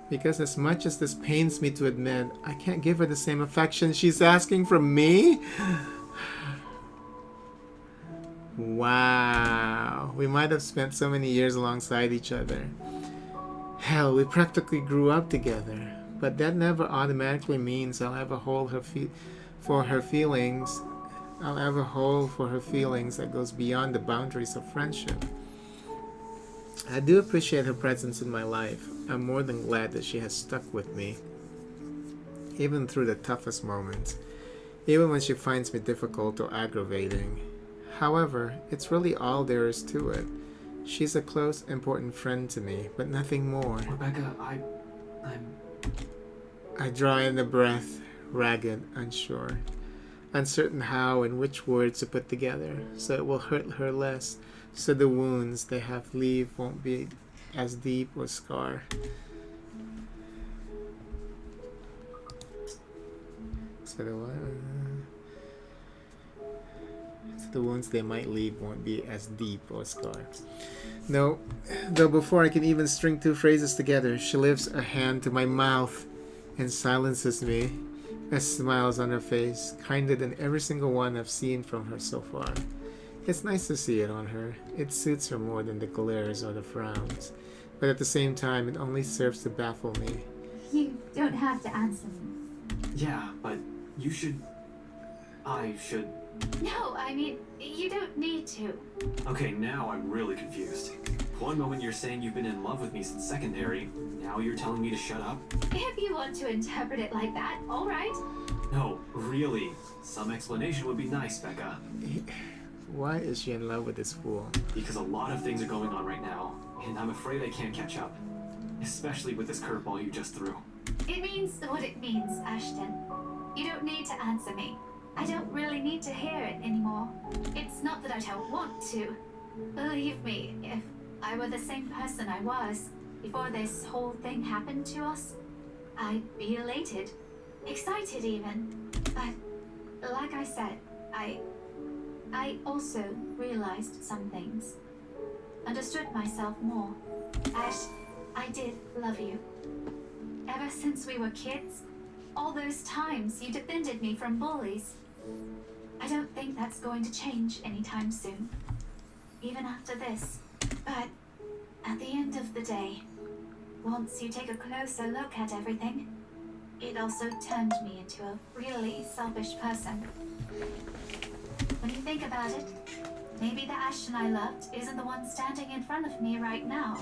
Because as much as this pains me to admit, I can't give her the same affection she's asking from me. Wow, we might have spent so many years alongside each other. Hell, we practically grew up together. But that never automatically means I'll ever hold for her feelings. I'll ever hold for her feelings that goes beyond the boundaries of friendship. I do appreciate her presence in my life. I'm more than glad that she has stuck with me, even through the toughest moments, even when she finds me difficult or aggravating. However, it's really all there is to it. She's a close, important friend to me, but nothing more. Rebecca, I draw in a breath, ragged, unsure, uncertain how and which words to put together, so it will hurt her less, so the wounds they have leave won't be as deep or scar. So the wounds they might leave won't be as deep or scar. No, though before I can even string two phrases together, she lifts a hand to my mouth and silences me. A smile is on her face, kinder than every single one I've seen from her so far. It's nice to see it on her. It suits her more than the glares or the frowns. But at the same time, it only serves to baffle me. You don't have to answer me. yeah, but you should. I should. No, I mean, you don't need to. Okay, now I'm really confused. One moment you're saying you've been in love with me since secondary, now you're telling me to shut up? If you want to interpret it like that, all right. No, really. Some explanation would be nice, Becca. Why is she in love with this fool? Because a lot of things are going on right now, and I'm afraid I can't catch up. Especially with this curveball you just threw. It means what it means, Ashton. You don't need to answer me. I don't really need to hear it anymore. It's not that I don't want to. Believe me, if I were the same person I was before this whole thing happened to us, I'd be elated, excited even. But like I said, I also realized some things. Understood myself more. Ash, I did love you. Ever since we were kids, all those times you defended me from bullies. I don't think that's going to change anytime soon. Even after this. But at the end of the day, once you take a closer look at everything, it also turned me into a really selfish person. When you think about it, maybe the Ashton I loved isn't the one standing in front of me right now.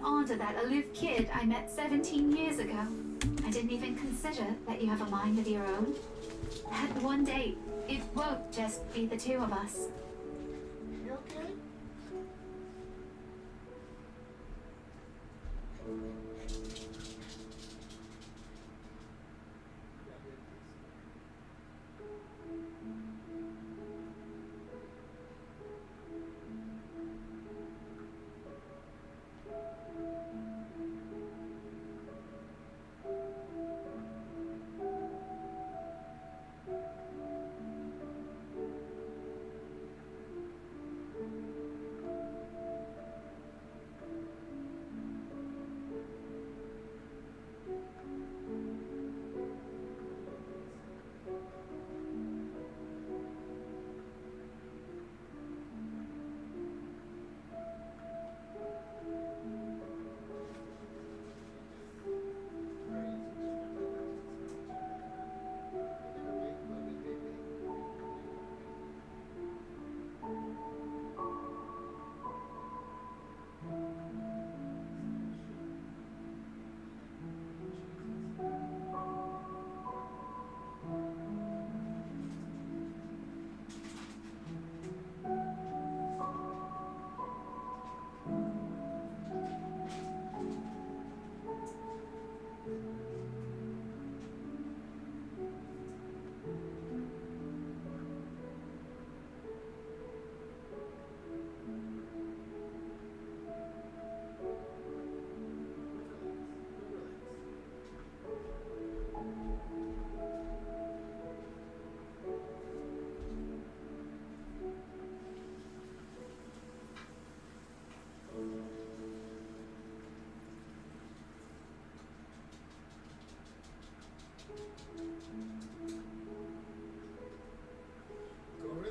on to that aloof kid I met 17 years ago. I didn't even consider that you have a mind of your own. That one day, it won't just be the two of us. You okay?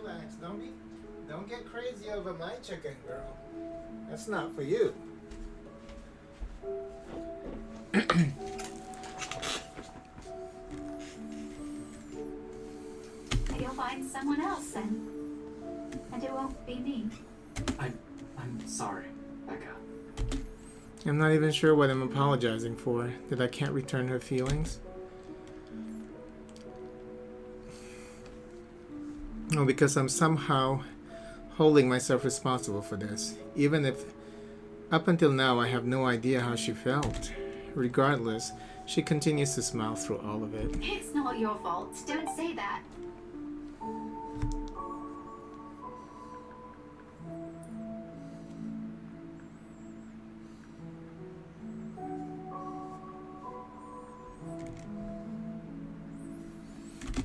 Relax. Don't get crazy over my chicken, girl. That's not for you. You'll find someone else then. And it won't be me. I'm sorry, Becca. I'm not even sure what I'm apologizing for. That I can't return her feelings? No, because I'm somehow holding myself responsible for this. Even if up until now I have no idea how she felt. Regardless, she continues to smile through all of it. It's not your fault. Don't say that.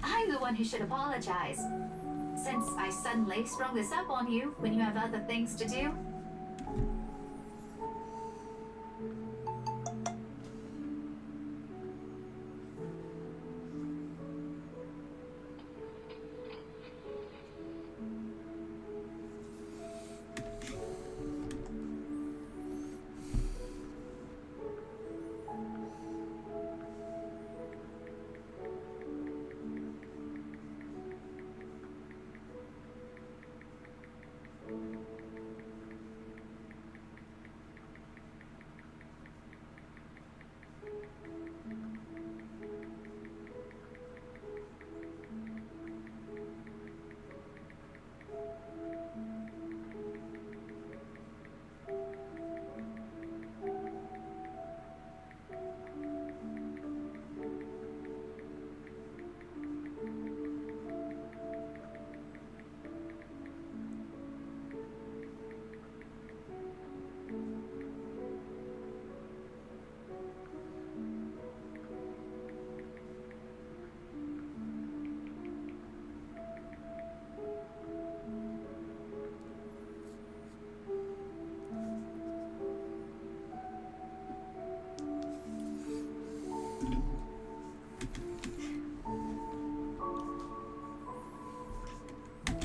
I'm the one who should apologize. Since I suddenly sprung this up on you when you have other things to do.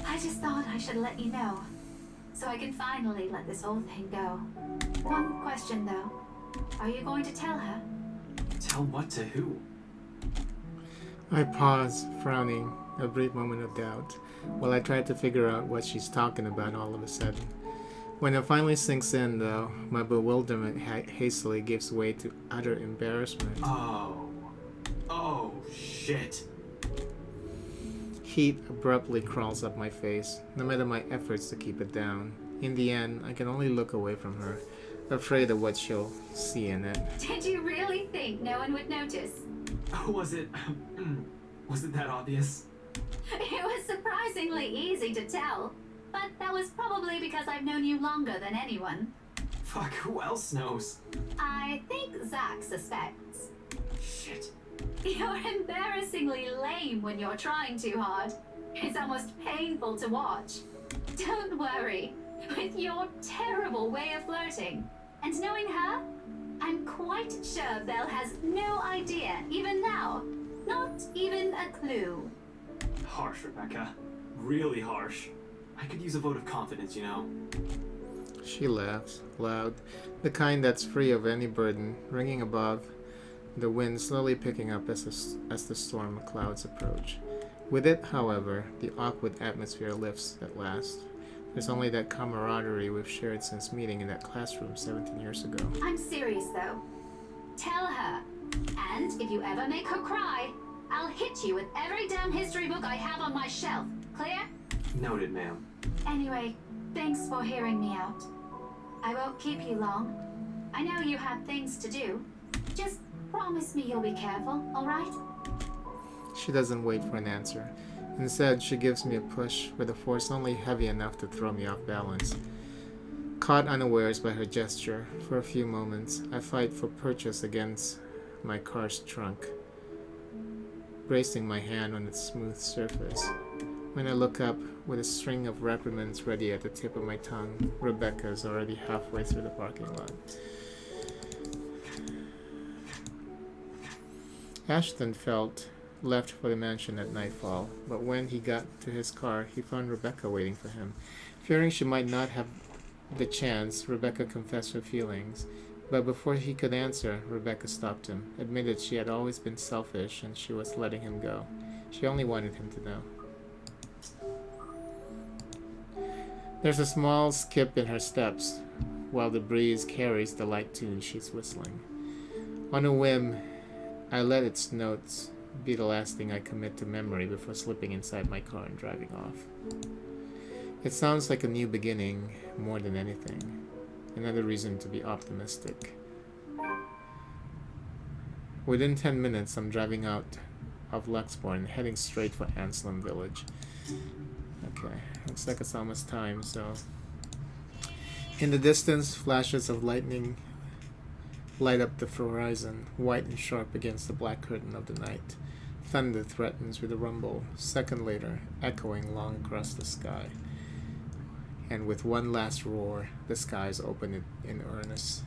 I just thought I should let you know, so I can finally let this whole thing go. One question though, are you going to tell her? Tell what to who? I pause, frowning, a brief moment of doubt, while I try to figure out what she's talking about all of a sudden. When it finally sinks in, though, my bewilderment hastily gives way to utter embarrassment. Oh, shit. Heat abruptly crawls up my face, no matter my efforts to keep it down. In the end, I can only look away from her, afraid of what she'll see in it. Did you really think no one would notice? Was it that obvious? It was surprisingly easy to tell. But that was probably because I've known you longer than anyone. Fuck, who else knows? I think Zach suspects. Shit. You're embarrassingly lame when you're trying too hard. It's almost painful to watch. Don't worry. With your terrible way of flirting, and knowing her, I'm quite sure Belle has no idea, even now. Not even a clue. Harsh, Rebecca. Really harsh. I could use a vote of confidence, you know? She laughs, loud, the kind that's free of any burden, ringing above, the wind slowly picking up as the storm clouds approach. With it, however, the awkward atmosphere lifts at last. There's only that camaraderie we've shared since meeting in that classroom 17 years ago. I'm serious, though. Tell her. And if you ever make her cry, I'll hit you with every damn history book I have on my shelf. Clear? Noted, ma'am. Anyway, thanks for hearing me out. I won't keep you long. I know you have things to do. Just promise me you'll be careful, alright? She doesn't wait for an answer. Instead, she gives me a push with a force only heavy enough to throw me off balance. Caught unawares by her gesture, for a few moments, I fight for purchase against my car's trunk, bracing my hand on its smooth surface. When I look up, with a string of reprimands ready at the tip of my tongue, Rebecca is already halfway through the parking lot. Ashton felt left for the mansion at nightfall, but when he got to his car, he found Rebecca waiting for him. Fearing she might not have the chance, Rebecca confessed her feelings. But before he could answer, Rebecca stopped him, admitted she had always been selfish and she was letting him go. She only wanted him to know. There's a small skip in her steps, while the breeze carries the light tune she's whistling. On a whim, I let its notes be the last thing I commit to memory before slipping inside my car and driving off. It sounds like a new beginning more than anything. Another reason to be optimistic. Within 10 minutes, I'm driving out of Luxbourne, heading straight for Anselm Village. Okay, looks like it's almost time, so... In the distance, flashes of lightning light up the horizon, white and sharp against the black curtain of the night. Thunder threatens with a rumble, second later, echoing long across the sky. And with one last roar, the skies open in earnest.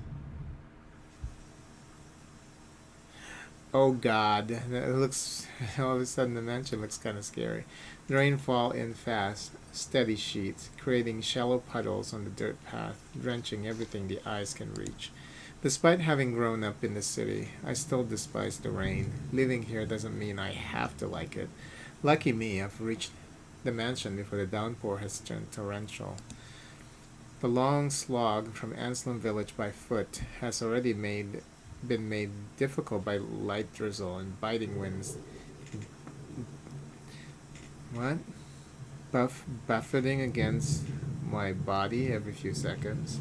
Oh God, it looks, all of a sudden the mansion looks kind of scary. The rainfall in fast, steady sheets, creating shallow puddles on the dirt path, drenching everything the eyes can reach. Despite having grown up in the city, I still despise the rain. Living here doesn't mean I have to like it. Lucky me, I've reached the mansion before the downpour has turned torrential. The long slog from Anselm Village by foot has already been made difficult by light drizzle and biting winds. Buffeting against my body every few seconds.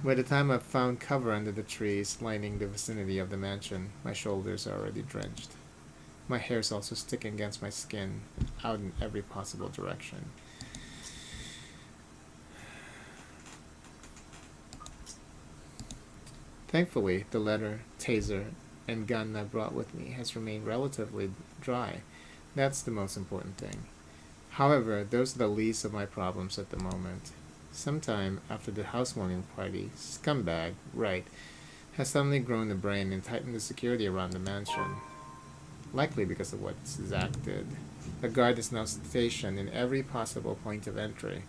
By the time I've found cover under the trees lining the vicinity of the mansion, my shoulders are already drenched. My hair's also sticking against my skin, out in every possible direction. Thankfully, the letter, taser, and gun I brought with me has remained relatively dry. That's the most important thing. However, those are the least of my problems at the moment. Sometime after the housewarming party, scumbag, Wright, has suddenly grown a brain and tightened the security around the mansion. Likely because of what Zach did. A guard is now stationed in every possible point of entry.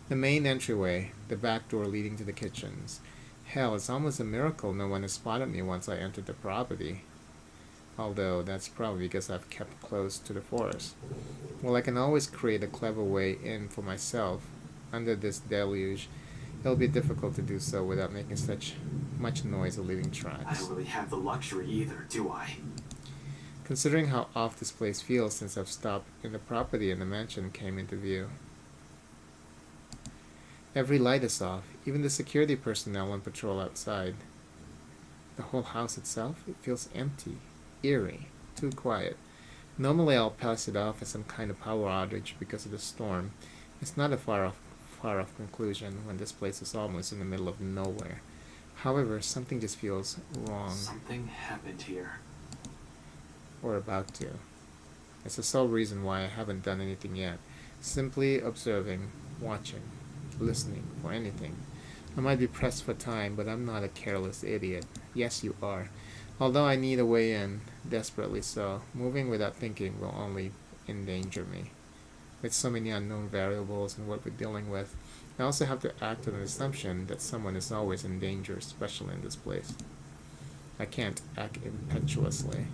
The main entryway, the back door leading to the kitchens. Hell, it's almost a miracle no one has spotted me once I entered the property. Although that's probably because I've kept close to the forest. Well, I can always create a clever way in for myself. Under this deluge, it'll be difficult to do so without making such much noise or leaving I tracks. don't really have the luxury either, do I? Considering how off this place feels since I've stopped in the property and the mansion came into view. Every light is off, even the security personnel on patrol outside. The whole house itself, it feels empty, eerie, too quiet. Normally I'll pass it off as some kind of power outage because of the storm. It's not a far off conclusion when this place is almost in the middle of nowhere. However, something just feels wrong, Something happened here. or about to. It's the sole reason why I haven't done anything yet. Simply observing, watching, listening for anything. I might be pressed for time, but I'm not a careless idiot. Yes, you are. Although I need a way in, desperately so, moving without thinking will only endanger me. With so many unknown variables and what we're dealing with, I also have to act on an assumption that someone is always in danger, especially in this place. I can't act impetuously.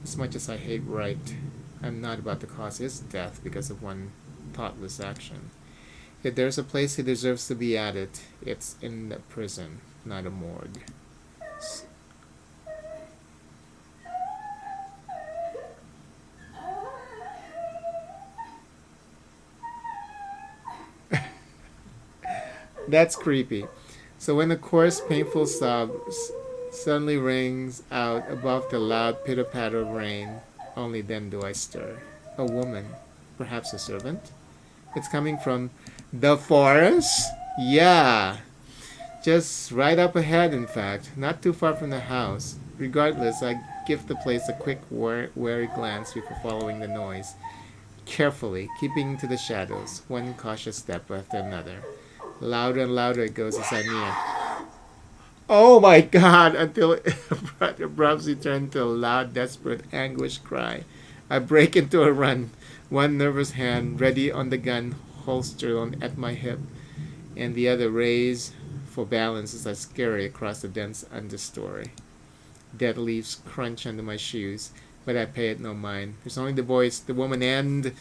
As much as I hate Wright, I'm not about to cause his death because of one thoughtless action. If there's a place he deserves to be at it's in the prison, not a morgue. That's creepy. So when the coarse, painful sob suddenly rings out above the loud pitter-patter of rain, only then do I stir. A woman, perhaps a servant? It's coming from the forest? Yeah. Just right up ahead, in fact. Not too far from the house. Regardless, I give the place a quick, wary glance before following the noise. Carefully, keeping to the shadows, one cautious step after another. Louder and louder it goes as I near. Oh my god! Until it abruptly turned to a loud, desperate, anguished cry. I break into a run, one nervous hand ready on the gun holstered at my hip, and the other raised for balance as I scurry across the dense understory. Dead leaves crunch under my shoes, but I pay it no mind. There's only the voice, the woman, and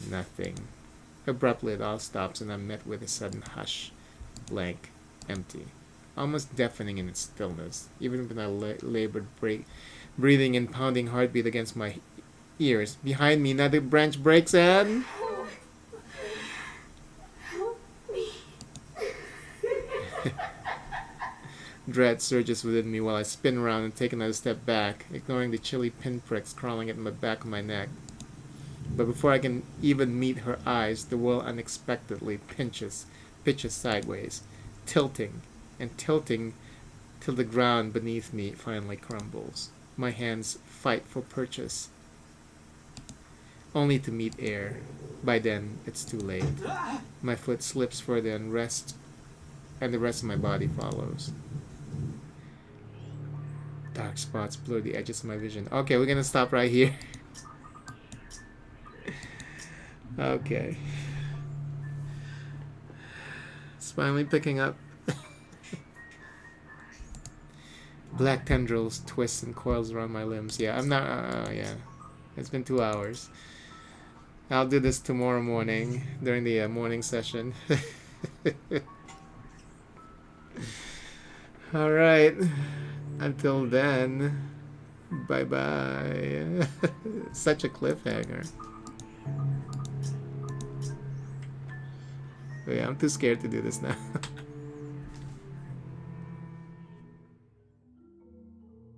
nothing. Abruptly it all stops and I'm met with a sudden hush. Blank. Empty. Almost deafening in its stillness. Even when I labored breathing and pounding heartbeat against my ears. Behind me another branch breaks and... Help me. Dread surges within me while I spin around and take another step back, ignoring the chilly pinpricks crawling at the back of my neck. But before I can even meet her eyes, the world unexpectedly pitches sideways, tilting and tilting till the ground beneath me finally crumbles. My hands fight for purchase, only to meet air. By then, it's too late. My foot slips further and the rest of my body follows. Dark spots blur the edges of my vision. Okay, we're gonna stop right here. Okay. It's finally picking up. Black tendrils twist and coils around my limbs. Yeah, I'm not... yeah. It's been 2 hours. I'll do this tomorrow morning during the morning session. Alright. Until then, bye-bye. Such a cliffhanger. Oh, yeah, I'm too scared to do this now.